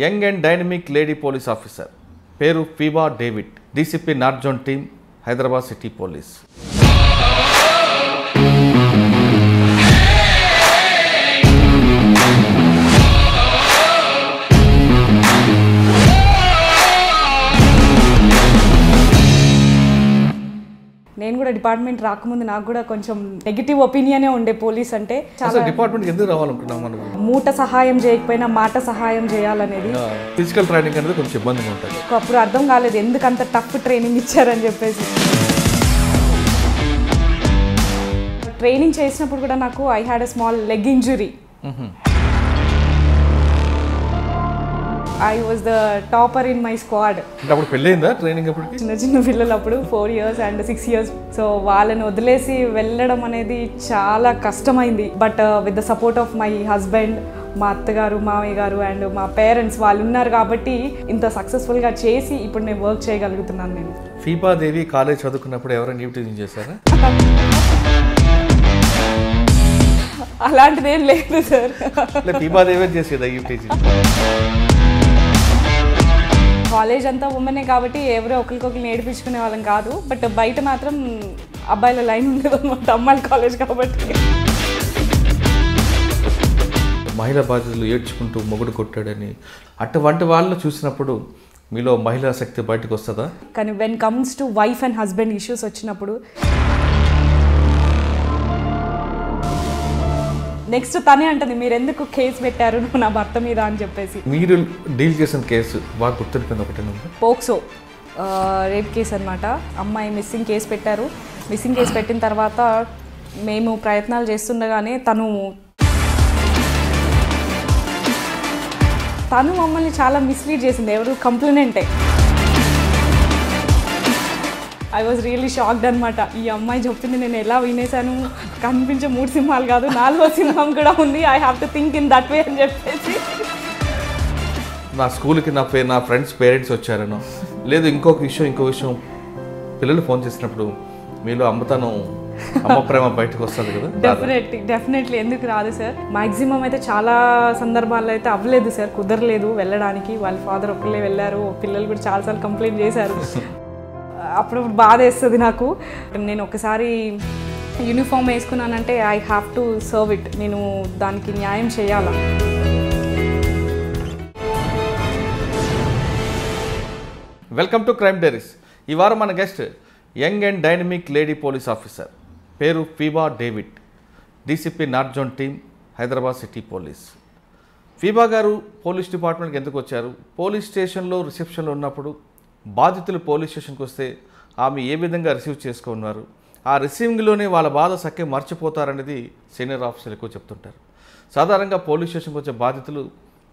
Young and dynamic lady police officer. పేరు Feba David. DCP north zone team, Hyderabad city police. నేను కూడా department రాకముందు నాకు కూడా కొంచెం నెగిటివ్ ఒపీనియనే ఉండే పోలీస్ అంటే. చాలా డిపార్ట్మెంట్ ఎందుకు రావాలనుకున్నాం మనం? మూట సహాయం చేయకపోయినా మాట సహాయం చేయాలనేది. ఫిజికల్ ట్రైనింగ్ అనేది కొంచెం ఇబ్బందిగా ఉంటుంది. అప్పుడు అర్థం కాలేదు ఎందుకు అంత టఫ్ ట్రైనింగ్ ఇచ్చారని చెప్పేసి. ట్రైనింగ్ చేసినప్పుడు కూడా నాకు I had a small leg injury. I was the topper in my squad. అప్పుడు పెళ్ళైందా ట్రైనింగ్ అప్పటికి? చిన్న పిల్లలు అప్పుడు 4 years and 6 years. సో వాళ్ళని వదిలేసి వెళ్ళడం అనేది చాలా కష్టమైంది. But with the support of my husband, మా అత్తగారు, మామయ్య గారు అండ్ మా పేరెంట్స్ వాళ్ళు ఉన్నారు కాబట్టి ఇంత సక్సెస్ఫుల్గా చేసి ఇప్పుడు నేను వర్క్ చేయగలుగుతున్నాను. నేను ఫీబా దేవి కాలేజ్ చదువుకున్నప్పుడు ఎవరైనా డ్యూటీ చేశారా? అలాంటిది ఏం లేదు సార్. ఫీబా దేవి చేసేదా యూటీజీ? కాలేజ్ అంతా ఉమెనే కాబట్టి ఎవరో ఒకరికొకరు నేర్పించుకునే వాళ్ళం కాదు. బట్ బయట మాత్రం అబ్బాయిల లైన్ ఉండదు అనమాట, అమ్మాయిల కాలేజ్ కాబట్టి. మహిళా బాధితులు ఏడ్చుకుంటూ మొగుడు కొట్టాడని అటువంటి వాళ్ళు చూసినప్పుడు మీలో మహిళా శక్తి బయటకు వస్తుందా? కానీ when comes to wife and husband issues వచ్చినప్పుడు నెక్స్ట్ తనే అంటుంది మీరు ఎందుకు కేసు పెట్టారు నువ్వు నా భర్త మీద అని చెప్పేసి. మీరు డీల్ చేసిన కేసు బాగా గుర్తుండిపోయింది ఒకటి? పోక్సో రేప్ కేసు అనమాట. అమ్మాయి మిస్సింగ్ కేసు పెట్టారు. మిస్సింగ్ కేసు పెట్టిన తర్వాత మేము ప్రయత్నాలు చేస్తుండగానే తను మమ్మల్ని చాలా మిస్లీడ్ చేసింది. ఎవరు కంప్లైనెంటే. ఐ వాజ్ రియల్లీ షాక్డ్ అనమాట. ఈ అమ్మాయి చెప్తుంది నేను ఎలా వినేసాను, కనిపించే 3 సింహాలు కాదు 4వ సింహం కూడా ఉంది, I have to think in that way అని చెప్పేసి. నా స్కూల్కి నా ఫ్రెండ్స్ పేరెంట్స్ వచ్చారనో లేదు ఇంకో విషయం పిల్లలు ఫోన్ చేసినప్పుడు మీలో అమ్మ ప్రేమ బయటకు వస్తుంది కదా? డెఫినెట్లీ ఎందుకు రాదు సార్. మ్యాక్సిమం అయితే చాలా సందర్భాల్లో అయితే అవ్వలేదు సార్, కుదరలేదు వెళ్ళడానికి. వాళ్ళ ఫాదర్ ఒక్కళ్ళే వెళ్ళారు, పిల్లలు కూడా చాలాసార్లు కంప్లైంట్ చేశారు. అప్పుడు బాధ వేస్తుంది నాకు. నేను ఒకసారి యూనిఫామ్ వేసుకున్నానంటే I have to serve it, నేను దానికి న్యాయం చేయాలా. Welcome to crime diaries. ఈ వారం మన guest young and dynamic lady police officer. పేరు Feba David. DCP north zone team, Hyderabad city police. Feba గారు పోలీస్ డిపార్ట్మెంట్కి ఎందుకు వచ్చారు? పోలీస్ స్టేషన్లో రిసెప్షన్లో ఉన్నప్పుడు బాధితులు పోలీస్ స్టేషన్కి వస్తే ఆమె ఏ విధంగా రిసీవ్ చేసుకున్నారు, ఆ రిసీవింగ్లోనే వాళ్ళ బాధ సక్కే మర్చిపోతారనేది సీనియర్ ఆఫీసర్లు ఎక్కువ చెప్తుంటారు. సాధారణంగా పోలీస్ స్టేషన్కి వచ్చే బాధితులు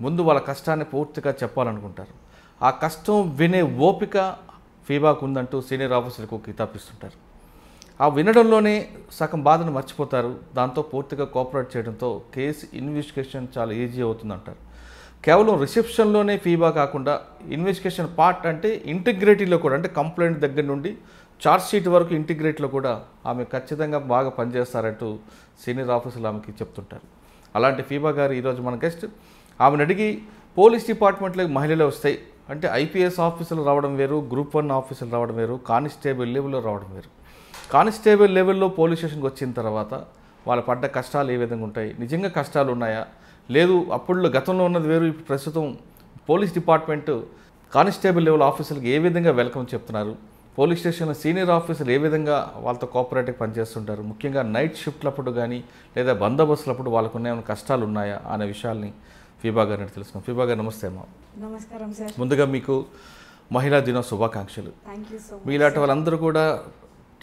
ముందు వాళ్ళ కష్టాన్ని పూర్తిగా చెప్పాలనుకుంటారు. ఆ కష్టం వినే ఓపిక ఫీబాకు ఉందంటూ సీనియర్ ఆఫీసర్లకు కితాపిస్తుంటారు. ఆ వినడంలోనే సగం బాధను మర్చిపోతారు. దాంతో పూర్తిగా కోఆపరేట్ చేయడంతో కేసు ఇన్వెస్టిగేషన్ చాలా ఈజీ అవుతుందంటారు. కేవలం రిసెప్షన్లోనే ఫీబా కాకుండా ఇన్వెస్టిగేషన్ పార్ట్ అంటే ఇంటిగ్రిటీలో కూడా, అంటే కంప్లైంట్ దగ్గర నుండి ఛార్జ్ షీట్ వరకు ఇంటిగ్రిటీలో కూడా ఆమె ఖచ్చితంగా బాగా పనిచేస్తారంటూ సీనియర్ ఆఫీసర్లు ఆమెకి చెప్తుంటారు. అలాంటి ఫీబా గారు ఈరోజు మన గెస్ట్. ఆమెను అడిగి పోలీస్ డిపార్ట్మెంట్లోకి మహిళలు వస్తాయి అంటే ఐపీఎస్ ఆఫీసర్లు రావడం వేరు, గ్రూప్ 1 ఆఫీసర్లు రావడం వేరు, కానిస్టేబుల్ లెవెల్లో రావడం వేరు. కానిస్టేబుల్ లెవెల్లో పోలీస్ స్టేషన్కి వచ్చిన తర్వాత వాళ్ళు పడ్డ కష్టాలు ఏ విధంగా ఉంటాయి, నిజంగా కష్టాలు ఉన్నాయా లేదు, అప్పుడు గతంలో ఉన్నది వేరు, ఇప్పుడు ప్రస్తుతం పోలీస్ డిపార్ట్మెంట్ కానిస్టేబుల్ లెవెల్ ఆఫీసర్లకు ఏ విధంగా వెల్కమ్ చెప్తున్నారు, పోలీస్ స్టేషన్లో సీనియర్ ఆఫీసర్లు ఏ విధంగా వాళ్ళతో కోఆపరేటివ్ పనిచేస్తుంటారు, ముఖ్యంగా నైట్ షిఫ్ట్లప్పుడు కానీ లేదా బందోబస్తులప్పుడు వాళ్ళకు ఏమైనా కష్టాలు ఉన్నాయా అనే విషయాల్ని ఫీబా గారిని తెలుసుకున్నాం. ఫీబా గారు నమస్తే అమ్మా. నమస్కారం సార్. ముందుగా మీకు మహిళా దినోత్సవ శుభాకాంక్షలు. మీలాంటి వాళ్ళందరూ కూడా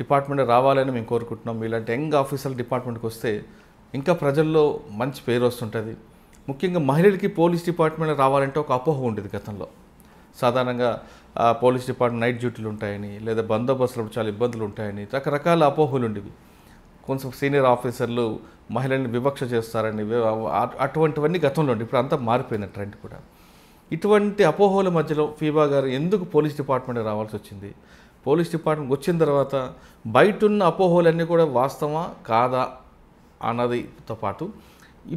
డిపార్ట్మెంట్ రావాలని మేము కోరుకుంటున్నాం. మీలాంటి యంగ్ ఆఫీసర్లు డిపార్ట్మెంట్కి వస్తే ఇంకా ప్రజల్లో మంచి పేరు వస్తుంటుంది. ముఖ్యంగా మహిళలకి పోలీస్ డిపార్ట్మెంట్ రావాలంటే ఒక అపోహ ఉండేది గతంలో. సాధారణంగా పోలీస్ డిపార్ట్మెంట్ నైట్ డ్యూటీలు ఉంటాయని లేదా బందోబస్తులు చాలా ఇబ్బందులు ఉంటాయని రకరకాల అపోహలు ఉండేవి. కొంచెం సీనియర్ ఆఫీసర్లు మహిళల్ని వివక్ష చేస్తారని అటువంటివన్నీ గతంలో ఉండి ఇప్పుడు అంతా మారిపోయిన ట్రెండ్ కూడా. ఇటువంటి అపోహల మధ్యలో ఫీబా గారు ఎందుకు పోలీస్ డిపార్ట్మెంట్ రావాల్సి వచ్చింది, పోలీస్ డిపార్ట్మెంట్ వచ్చిన తర్వాత బయట ఉన్న అపోహలన్నీ కూడా వాస్తవా కాదా అన్నదితో పాటు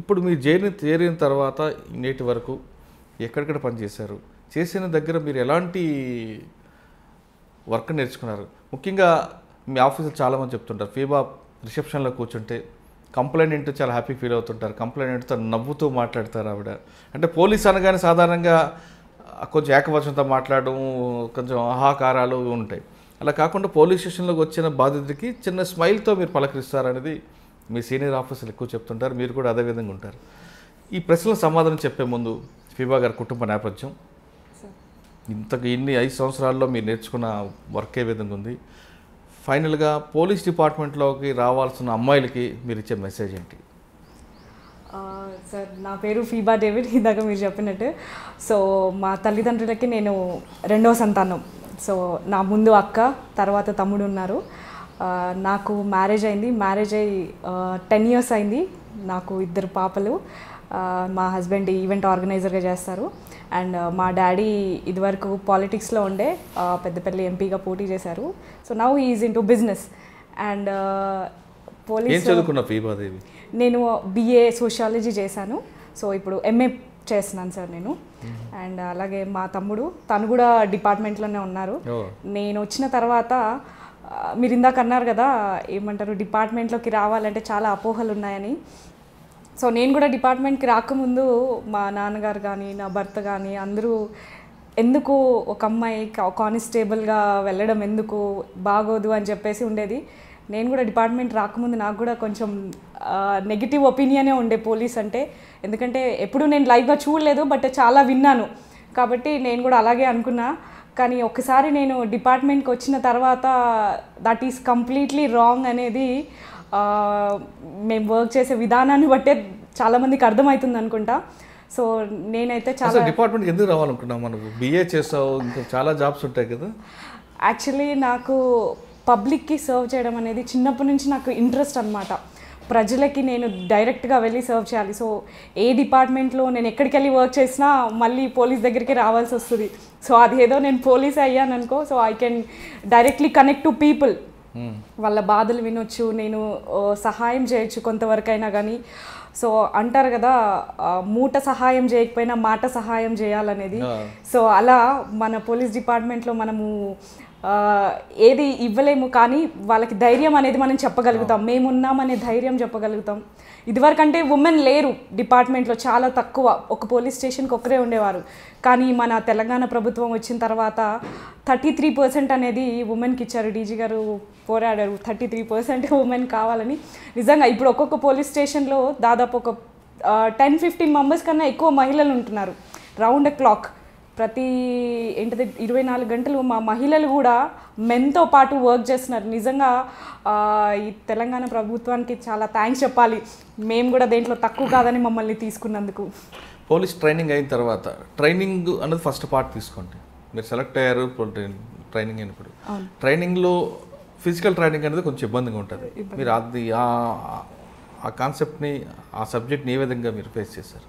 ఇప్పుడు మీరు చేరిన తర్వాత నేటి వరకు ఎక్కడెక్కడ పనిచేశారు, చేసిన దగ్గర మీరు ఎలాంటి వర్క్ నేర్చుకున్నారు? ముఖ్యంగా మీ ఆఫీసులో చాలామంది చెప్తుంటారు, ఫీబా రిసెప్షన్లో కూర్చుంటే కంప్లైంట్ చాలా హ్యాపీ ఫీల్ అవుతుంటారు, కంప్లైంట్తో నవ్వుతూ మాట్లాడతారు ఆవిడ. అంటే పోలీస్ అనగానే సాధారణంగా కొంచెం ఏకవచనంతో మాట్లాడడం, కొంచెం ఆహాకారాలు ఉంటాయి. అలా కాకుండా పోలీస్ స్టేషన్లోకి వచ్చిన బాధితుడికి చిన్న స్మైల్తో మీరు పలకరిస్తారనేది మీ సీనియర్ ఆఫీసర్లు ఎక్కువ చెప్తుంటారు, మీరు కూడా అదే విధంగా ఉంటారు. ఈ ప్రశ్నలకు సమాధానం చెప్పే ముందు ఫీబా గారి కుటుంబ నేపథ్యం, ఇన్ని 5 సంవత్సరాల్లో మీరు నేర్చుకున్న వర్క్ ఏ విధంగా ఉంది, ఫైనల్గా పోలీస్ డిపార్ట్మెంట్లోకి రావాల్సిన అమ్మాయిలకి మీరు ఇచ్చే మెసేజ్ ఏంటి? సార్, నా పేరు ఫీబా డేవిడ్, ఇందాక మీరు చెప్పినట్టు. సో మా తల్లిదండ్రులకి నేను 2వ సంతానం. సో నా ముందు అక్క, తర్వాత తమ్ముడు ఉన్నారు. నాకు మ్యారేజ్ అయింది. మ్యారేజ్ అయ్యి 10 years అయింది. నాకు 2 పాపలు. మా హస్బెండ్ ఈవెంట్ ఆర్గనైజర్గా చేస్తారు. అండ్ మా డాడీ ఇదివరకు పాలిటిక్స్లో ఉండే పెద్దపల్లి ఎంపీగా పోటీ చేశారు. So now he is in to business. And police నేను BA సోషియాలజీ చేశాను. సో ఇప్పుడు MA చేస్తున్నాను సార్ నేను. అండ్ అలాగే మా తమ్ముడు, తను కూడా డిపార్ట్మెంట్లోనే ఉన్నారు. నేను వచ్చిన తర్వాత మీరు ఇందాక అన్నారు కదా, ఏమంటారు, డిపార్ట్మెంట్లోకి రావాలంటే చాలా అపోహలు ఉన్నాయని. సో నేను కూడా డిపార్ట్మెంట్కి రాకముందు మా నాన్నగారు కానీ నా భర్త కానీ అందరూ ఎందుకు ఒక అమ్మాయి కానిస్టేబుల్గా వెళ్ళడం ఎందుకు బాగోదు అని చెప్పేసి ఉండేది. నేను కూడా డిపార్ట్మెంట్ రాకముందు నాకు కూడా కొంచెం నెగిటివ్ ఒపీనియనే ఉండే పోలీస్ అంటే. ఎందుకంటే ఎప్పుడు నేను లైవ్గా చూడలేదు, బట్ చాలా విన్నాను కాబట్టి నేను కూడా అలాగే అనుకున్నా. కానీ ఒకసారి నేను డిపార్ట్మెంట్కి వచ్చిన తర్వాత దట్ ఈస్ కంప్లీట్లీ రాంగ్ అనేది మేము వర్క్ చేసే విధానాన్ని బట్టే చాలామందికి అర్థమవుతుంది అనుకుంటా. సో నేనైతే చాలా డిపార్ట్మెంట్ ఎందుకు రావాలనుకున్నాం, మనకు BA చేసావు, ఇంకా చాలా జాబ్స్ ఉంటాయి కదా. యాక్చువల్లీ నాకు పబ్లిక్కి సర్వ్ చేయడం అనేది చిన్నప్పటి నుంచి నాకు ఇంట్రెస్ట్ అనమాట. ప్రజలకి నేను డైరెక్ట్గా వెళ్ళి సర్వ్ చేయాలి. సో ఏ డిపార్ట్మెంట్లో నేను ఎక్కడికి వెళ్ళి వర్క్ చేసినా మళ్ళీ పోలీస్ దగ్గరికి రావాల్సి వస్తుంది. సో అది ఏదో నేను పోలీస్ అయ్యాను అనుకో, so I can directly connect to people. వాళ్ళ బాధలు వినొచ్చు, నేను సహాయం చేయొచ్చు కొంతవరకు అయినా కానీ. సో అంటారు కదా, మూట సహాయం చేయకపోయినా మాట సహాయం చేయాలనేది. సో అలా మన పోలీస్ డిపార్ట్మెంట్లో మనము ఏది ఇవ్వలేము, కానీ వాళ్ళకి ధైర్యం అనేది మనం చెప్పగలుగుతాం. మేమున్నామనే ధైర్యం చెప్పగలుగుతాం. ఇదివరకంటే ఉమెన్ లేరు డిపార్ట్మెంట్లో, చాలా తక్కువ. ఒక పోలీస్ స్టేషన్కి ఒకరే ఉండేవారు. కానీ మన తెలంగాణ ప్రభుత్వం వచ్చిన తర్వాత 33% అనేది ఉమెన్కి ఇచ్చారు. డీజీ గారు పోరాడారు 33% ఉమెన్ కావాలని. నిజంగా ఇప్పుడు ఒక్కొక్క పోలీస్ స్టేషన్లో దాదాపు ఒక 10-15 మెంబర్స్ కన్నా ఎక్కువ మహిళలు ఉంటున్నారు. రౌండ్ ద క్లాక్ ప్రతి 24 గంటలు మా మహిళలు కూడా మెన్తో పాటు వర్క్ చేస్తున్నారు. నిజంగా ఈ తెలంగాణ ప్రభుత్వానికి చాలా థ్యాంక్స్ చెప్పాలి. మేము కూడా దేంట్లో తక్కువ కాదని మమ్మల్ని తీసుకున్నందుకు. పోలీస్ ట్రైనింగ్ అయిన తర్వాత, ట్రైనింగ్ అనేది ఫస్ట్ పార్ట్ తీసుకోండి. మీరు సెలెక్ట్ అయ్యారు ట్రైనింగ్ అయినప్పుడు, ట్రైనింగ్లో ఫిజికల్ ట్రైనింగ్ అనేది కొంచెం ఇబ్బందిగా ఉంటుంది. మీరు అది ఆ కాన్సెప్ట్ని, ఆ సబ్జెక్ట్ని ఏ విధంగా మీరు ఫేస్ చేశారు?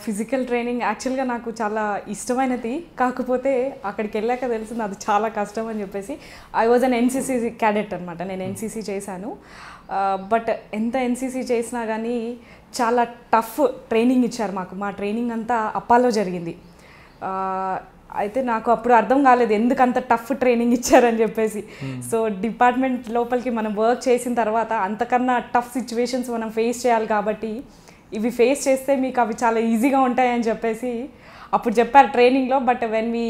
ఫిజికల్ ట్రైనింగ్ యాక్చువల్గా నాకు చాలా ఇష్టమైనది. కాకపోతే అక్కడికి వెళ్ళాక తెలిసింది అది చాలా కష్టం అని చెప్పేసి. I was an NCC cadet అనమాట. నేను NCC చేశాను. బట్ ఎంత NCC చేసినా కానీ చాలా టఫ్ ట్రైనింగ్ ఇచ్చారు మాకు. మా ట్రైనింగ్ అంతా అప్పాలో జరిగింది. అయితే నాకు అప్పుడు అర్థం కాలేదు ఎందుకు అంత టఫ్ ట్రైనింగ్ ఇచ్చారని చెప్పేసి. సో డిపార్ట్మెంట్ లోపలికి మనం వర్క్ చేసిన తర్వాత అంతకన్నా టఫ్ సిచ్యువేషన్స్ మనం ఫేస్ చేయాలి కాబట్టి ఇవి ఫేస్ చేస్తే మీకు అవి చాలా ఈజీగా ఉంటాయని చెప్పేసి అప్పుడు చెప్పారు ట్రైనింగ్లో. But when we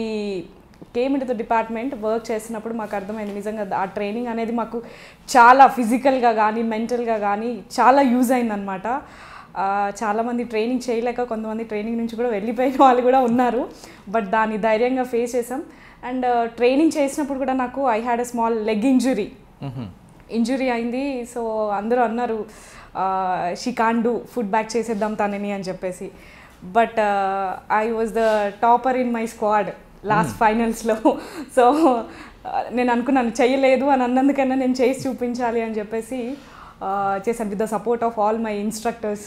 came in to the department work చేసినప్పుడు మాకు అర్థమైంది నిజంగా ఆ ట్రైనింగ్ అనేది మాకు చాలా ఫిజికల్గా కానీ మెంటల్గా కానీ చాలా యూజ్ అయిందనమాట. చాలామంది ట్రైనింగ్ చేయలేక కొంతమంది ట్రైనింగ్ నుంచి కూడా వెళ్ళిపోయిన వాళ్ళు కూడా ఉన్నారు. బట్ దాన్ని ధైర్యంగా ఫేస్ చేసాం. అండ్ ట్రైనింగ్ చేసినప్పుడు కూడా నాకు I had a small leg injury అయింది. సో అందరూ అన్నారు she can't do, put back చేసేద్దాం తనని అని చెప్పేసి. But I was the topper in my squad last ఫైనల్స్లో. సో నేను అనుకున్నాను చేయలేదు అని అన్నందుకన్నా నేను చేసి చూపించాలి అని చెప్పేసి చేశాను with the support of all my instructors.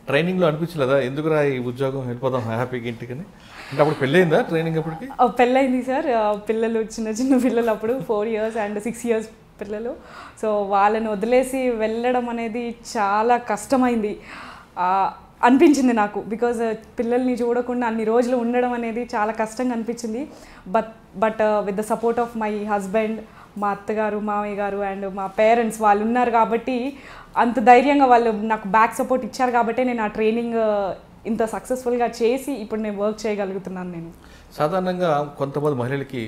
ట్రైనింగ్లో అనిపించలేదా ఎందుకురా ఈ ఉద్యోగం వెళ్ళిపోదాం హ్యాపీగా ఇంటికని? అంటే అప్పుడు పెళ్ళయిందా ట్రైనింగ్? అప్పటికి పెళ్ళయింది సార్. పిల్లలు చిన్న పిల్లలు అప్పుడు 4 years and 6 years పిల్లలు. సో వాళ్ళని వదిలేసి వెళ్ళడం అనేది చాలా కష్టమైంది. అనిపించింది నాకు. బికాజ్ పిల్లల్ని చూడకుండా అన్ని రోజులు ఉండడం అనేది చాలా కష్టంగా అనిపించింది. But with the support of my husband, మా అత్తగారు, మామయ్య గారు అండ్ మా పేరెంట్స్ వాళ్ళు ఉన్నారు కాబట్టి, అంత ధైర్యంగా వాళ్ళు నాకు బ్యాక్ సపోర్ట్ ఇచ్చారు కాబట్టి నేను ఆ ట్రైనింగ్ ఇంత సక్సెస్ఫుల్గా చేసి ఇప్పుడు నేను వర్క్ చేయగలుగుతున్నాను. నేను సాధారణంగా కొంతమంది మహిళలకి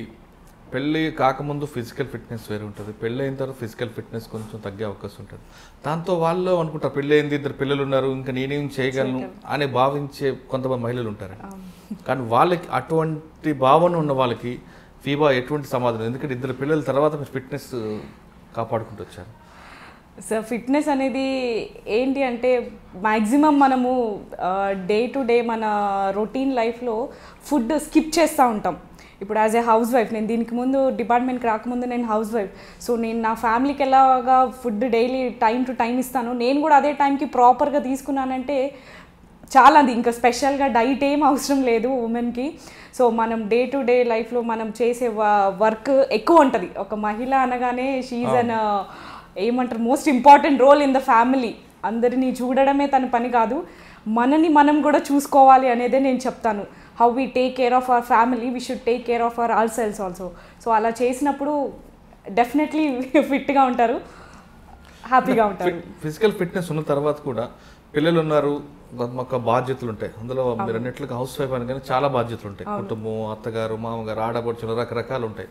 పెళ్ళి కాకముందు ఫిజికల్ ఫిట్నెస్ వేరే ఉంటుంది, పెళ్ళి అయిన తర్వాత ఫిజికల్ ఫిట్నెస్ కొంచెం తగ్గే అవకాశం ఉంటుంది. దాంతో వాళ్ళు అనుకుంటారు పెళ్ళి అయింది, 2 పిల్లలు ఉన్నారు, ఇంకా నేనేం చేయగలను అని భావించే కొంతమంది మహిళలు ఉంటారు. కానీ వాళ్ళకి అటువంటి భావన ఉన్న వాళ్ళకి ఫీబా ఎటువంటి సమాధానం? ఎందుకంటే 2 పిల్లల తర్వాత మీరు ఫిట్నెస్ కాపాడుకుంటూ వచ్చారు. సార్ ఫిట్నెస్ అనేది ఏంటి అంటే మ్యాక్సిమం మనము డే టు డే మన రొటీన్ లైఫ్లో ఫుడ్ స్కిప్ చేస్తూ ఉంటాం. ఇప్పుడు యాజ్ ఏ హౌస్ వైఫ్, నేను దీనికి ముందు డిపార్ట్మెంట్కి రాకముందు నేను హౌస్ వైఫ్. సో నేను నా ఫ్యామిలీకి ఎలాగా food daily time to time ఇస్తాను, నేను కూడా అదే టైంకి ప్రాపర్గా తీసుకున్నానంటే చాలా. అది ఇంకా స్పెషల్గా డైట్ ఏం అవసరం లేదు ఉమెన్కి. సో మనం డే టు డే లైఫ్లో మనం చేసే వర్క్ ఎక్కువ ఉంటుంది. ఒక మహిళ అనగానే షీఈ్ అన్ ఏమంటారు most important role in the family. అందరినీ చూడడమే తన పని కాదు, మనని మనం కూడా చూసుకోవాలి అనేదే నేను చెప్తాను. How we take care of our family, we should take care of our all cells also. So అలా చేసినప్పుడు డెఫినెట్లీ ఫిట్గా ఉంటారు, హ్యాపీగా ఉంటారు. ఫిజికల్ ఫిట్నెస్ ఉన్న తర్వాత కూడా పిల్లలు ఉన్నారు, మాకు బాధ్యతలు ఉంటాయి. అందులో మీరు అన్నట్లుగా హౌస్ వైఫ్ అని కానీ చాలా బాధ్యతలు ఉంటాయి. కుటుంబం, అత్తగారు, మామగారు, ఆడపడుచులు రకరకాలు ఉంటాయి.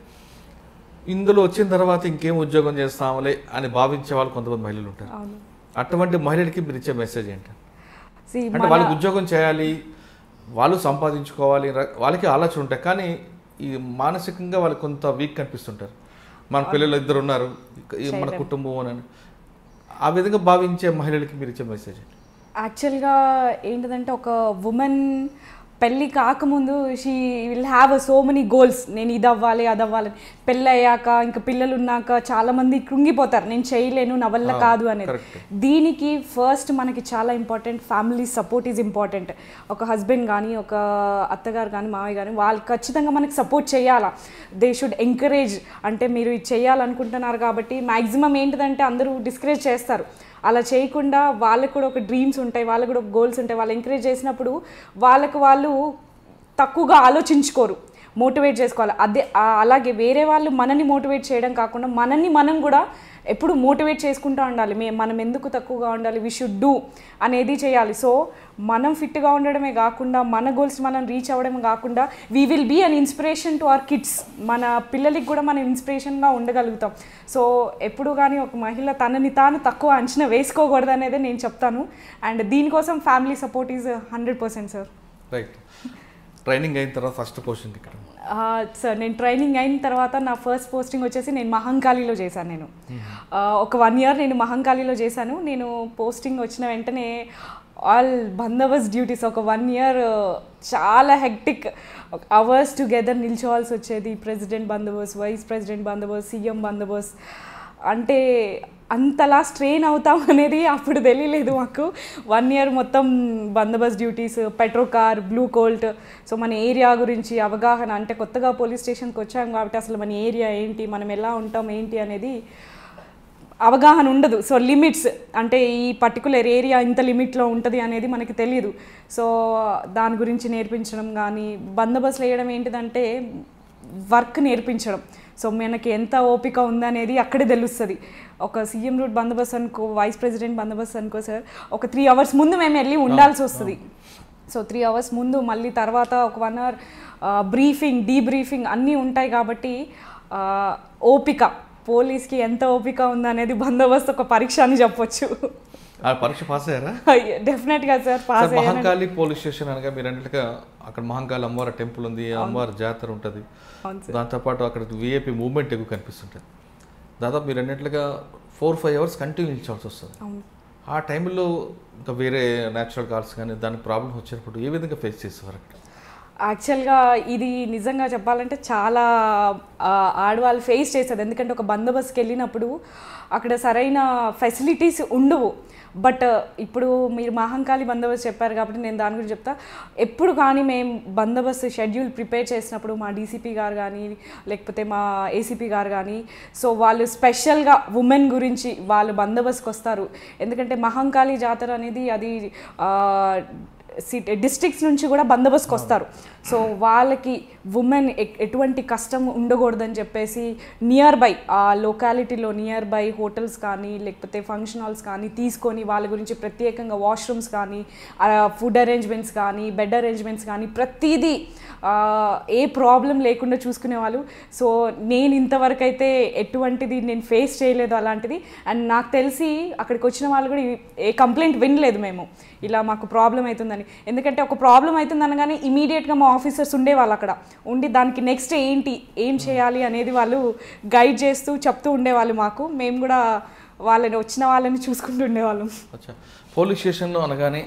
ఇందులో వచ్చిన తర్వాత ఇంకేం ఉద్యోగం చేస్తామలే అని భావించే వాళ్ళు కొంతమంది మహిళలు ఉంటారు. అటువంటి మహిళలకి మీరు ఇచ్చే మెసేజ్ ఏంటి? అంటే వాళ్ళకి ఉద్యోగం చేయాలి, వాళ్ళు సంపాదించుకోవాలి, వాళ్ళకి ఆలోచన ఉంటాయి, కానీ ఈ మానసికంగా వాళ్ళు కొంత వీక్ కనిపిస్తుంటారు. మన పిల్లలు 2 ఉన్నారు, మన కుటుంబం అని ఆ విధంగా భావించే మహిళలకి మీరు ఇచ్చే మెసేజ్ ఏంటి? యాక్చువల్గా ఏంటిదంటే ఒక ఉమెన్ పెళ్ళి కాకముందు she will have so many goals. నేను ఇది అవ్వాలి, అది అవ్వాలి. పెళ్ళి అయ్యాక ఇంకా పిల్లలు ఉన్నాక చాలామంది కృంగిపోతారు, నేను చేయలేను, నా వల్ల కాదు అనేది. దీనికి ఫస్ట్ మనకి చాలా important family support is important. ఒక హస్బెండ్ కానీ, ఒక అత్తగారు కానీ, మామయ్య కానీ వాళ్ళు ఖచ్చితంగా మనకి సపోర్ట్ చేయాలా. They should encourage. అంటే మీరు ఇది చేయాలనుకుంటున్నారు కాబట్టి మ్యాక్సిమం ఏంటిదంటే అందరూ డిస్కరేజ్ చేస్తారు. అలా చేయకుండా వాళ్ళకు కూడా ఒక డ్రీమ్స్ ఉంటాయి, వాళ్ళకు కూడా ఒక గోల్స్ ఉంటాయి. వాళ్ళు ఎంకరేజ్ చేసినప్పుడు వాళ్ళు తక్కువగా ఆలోచించుకోరు, మోటివేట్ చేసుకోవాలి. అలాగే వేరే వాళ్ళు మనని మోటివేట్ చేయడం కాకుండా మనల్ని మనం కూడా ఎప్పుడు మోటివేట్ చేసుకుంటూ ఉండాలి. మనం ఎందుకు తక్కువగా ఉండాలి, వీ షుడ్ డూ అనేది చేయాలి. సో మనం ఫిట్గా ఉండడమే కాకుండా మన గోల్స్ మనం రీచ్ అవ్వడమే కాకుండా we will be an inspiration to our kids. మన పిల్లలకి కూడా మనం ఇన్స్పిరేషన్గా ఉండగలుగుతాం. సో ఎప్పుడు కానీ ఒక మహిళ తనని తాను తక్కువ అంచనా వేసుకోకూడదు అనేది నేను చెప్తాను. అండ్ దీనికోసం family support is 100% sir. Right. Training అయిన తర్వాత ఫస్ట్ పోస్టింగ్ ఇక్కడ సార్, నేను ట్రైనింగ్ అయిన తర్వాత నా ఫస్ట్ పోస్టింగ్ వచ్చేసి నేను మహంకాళిలో చేశాను. నేను ఒక 1 year నేను మహంకాళిలో చేశాను. నేను పోస్టింగ్ వచ్చిన వెంటనే ఆల్ బందోబస్త్ డ్యూటీస్ ఒక 1 year చాలా హెక్టిక్ అవర్స్ టుగెదర్ నిల్చోవాల్సి వచ్చేది. ప్రెసిడెంట్ బందోబస్త్, వైస్ ప్రెసిడెంట్ బందోబస్త్, సీఎం బందోబస్త్. అంటే అంతలా స్ట్రెయిన్ అవుతాం అనేది అప్పుడు తెలియలేదు మాకు. 1 year మొత్తం బందోబస్త్ duties, petro car, blue colt. So మన ఏరియా గురించి అవగాహన, అంటే కొత్తగా పోలీస్ స్టేషన్కి వచ్చాం కాబట్టి అసలు మన ఏరియా ఏంటి, మనం ఎలా ఉంటాం ఏంటి అనేది అవగాహన ఉండదు. సో లిమిట్స్ అంటే ఈ పర్టికులర్ ఏరియా ఇంత లిమిట్లో ఉంటుంది అనేది మనకి తెలియదు. సో దాని గురించి నేర్పించడం కానీ, బందోబస్తులు వేయడం ఏంటిదంటే వర్క్ నేర్పించడం. సో మనకి ఎంత ఓపిక ఉందనేది అక్కడే తెలుస్తుంది. ఒక సీఎం రూట్ బందోబస్తు అనుకో, వైస్ ప్రెసిడెంట్ బందోబస్తు అనుకో సార్, ఒక 3 hours ముందు మేము వెళ్ళి ఉండాల్సి వస్తుంది. సో 3 hours ముందు, మళ్ళీ తర్వాత ఒక 1 hour బ్రీఫింగ్, డీబ్రీఫింగ్ అన్నీ ఉంటాయి కాబట్టి ఓపిక, పోలీస్కి ఎంత ఓపిక ఉందనేది బందోబస్తు ఒక పరీక్ష అని చెప్పొచ్చు. పరీక్ష పాస్ అయ్యారా? డెఫినెట్గా సార్ పాస్ అయ్యాను. మహంకాళి పోలీస్ స్టేషన్ అనగా మీరు అన్నట్లుగా అక్కడ మహంకాళి అమ్మవారి టెంపుల్ ఉంది, అమ్మవారి జాతర ఉంటుంది. దాంతోపాటు అక్కడ విఐపి మూవ్మెంట్ ఎక్కువ కనిపిస్తుంటుంది. దాదాపు మీరు అన్నట్లుగా 4-5 hours కంటిన్యూ నిల్చోవాల్సి వస్తుంది. ఆ టైంలో ఇంకా వేరే న్యాచురల్ కాల్స్ కానీ దానికి ప్రాబ్లమ్ వచ్చినప్పుడు ఏ విధంగా ఫేస్ చేసేవారు? యాక్చువల్గా ఇది నిజంగా చెప్పాలంటే చాలా ఆడవాళ్ళు ఫేస్ చేసేది. ఎందుకంటే ఒక బందోబస్తుకి వెళ్ళినప్పుడు అక్కడ సరైన ఫెసిలిటీస్ ఉండవు. బట్ ఇప్పుడు మీరు మహంకాళి బందోబస్తు చెప్పారు కాబట్టి నేను దాని గురించి చెప్తా. ఎప్పుడు కానీ మేము బందోబస్తు షెడ్యూల్ ప్రిపేర్ చేసినప్పుడు మా డీసీపీ గారు కానీ లేకపోతే మా ఏసీపీ గారు కానీ సో వాళ్ళు స్పెషల్గా ఉమెన్ గురించి వాళ్ళు బందోబస్తుకి వస్తారు. ఎందుకంటే మహంకాళి జాతర అనేది అది డిస్ట్రిక్ట్స్ నుంచి కూడా బందోబస్తుకి వస్తారు. సో వాళ్ళకి ఉమెన్ ఎటువంటి కష్టం ఉండకూడదని చెప్పేసి నియర్ బై ఆ లొకాలిటీలో నియర్ బై హోటల్స్ కానీ లేకపోతే ఫంక్షన్ హాల్స్ కానీ తీసుకొని వాళ్ళ గురించి ప్రత్యేకంగా వాష్రూమ్స్ కానీ ఫుడ్ అరేంజ్మెంట్స్ కానీ బెడ్ అరేంజ్మెంట్స్ కానీ ప్రతిదీ ఏ ప్రాబ్లం లేకుండా చూసుకునే వాళ్ళు. సో నేను ఇంతవరకు అయితే ఎటువంటిది నేను ఫేస్ చేయలేదు అలాంటిది. అండ్ నాకు తెలిసి అక్కడికి వచ్చిన వాళ్ళు కూడా ఏ కంప్లైంట్ వినలేదు మేము ఇలా మాకు ప్రాబ్లం అవుతుందని. ఎందుకంటే ఒక ప్రాబ్లం అవుతుంది అనగానే ఇమీడియట్గా మా ఆఫీసర్స్ ఉండేవాళ్ళు అక్కడ ఉండి దానికి నెక్స్ట్ ఏం చేయాలి అనేది వాళ్ళు గైడ్ చేస్తూ చెప్తూ ఉండేవాళ్ళు మాకు. మేము కూడా వచ్చిన వాళ్ళని చూసుకుంటూ ఉండేవాళ్ళం. పోలీస్ స్టేషన్లో అనగానే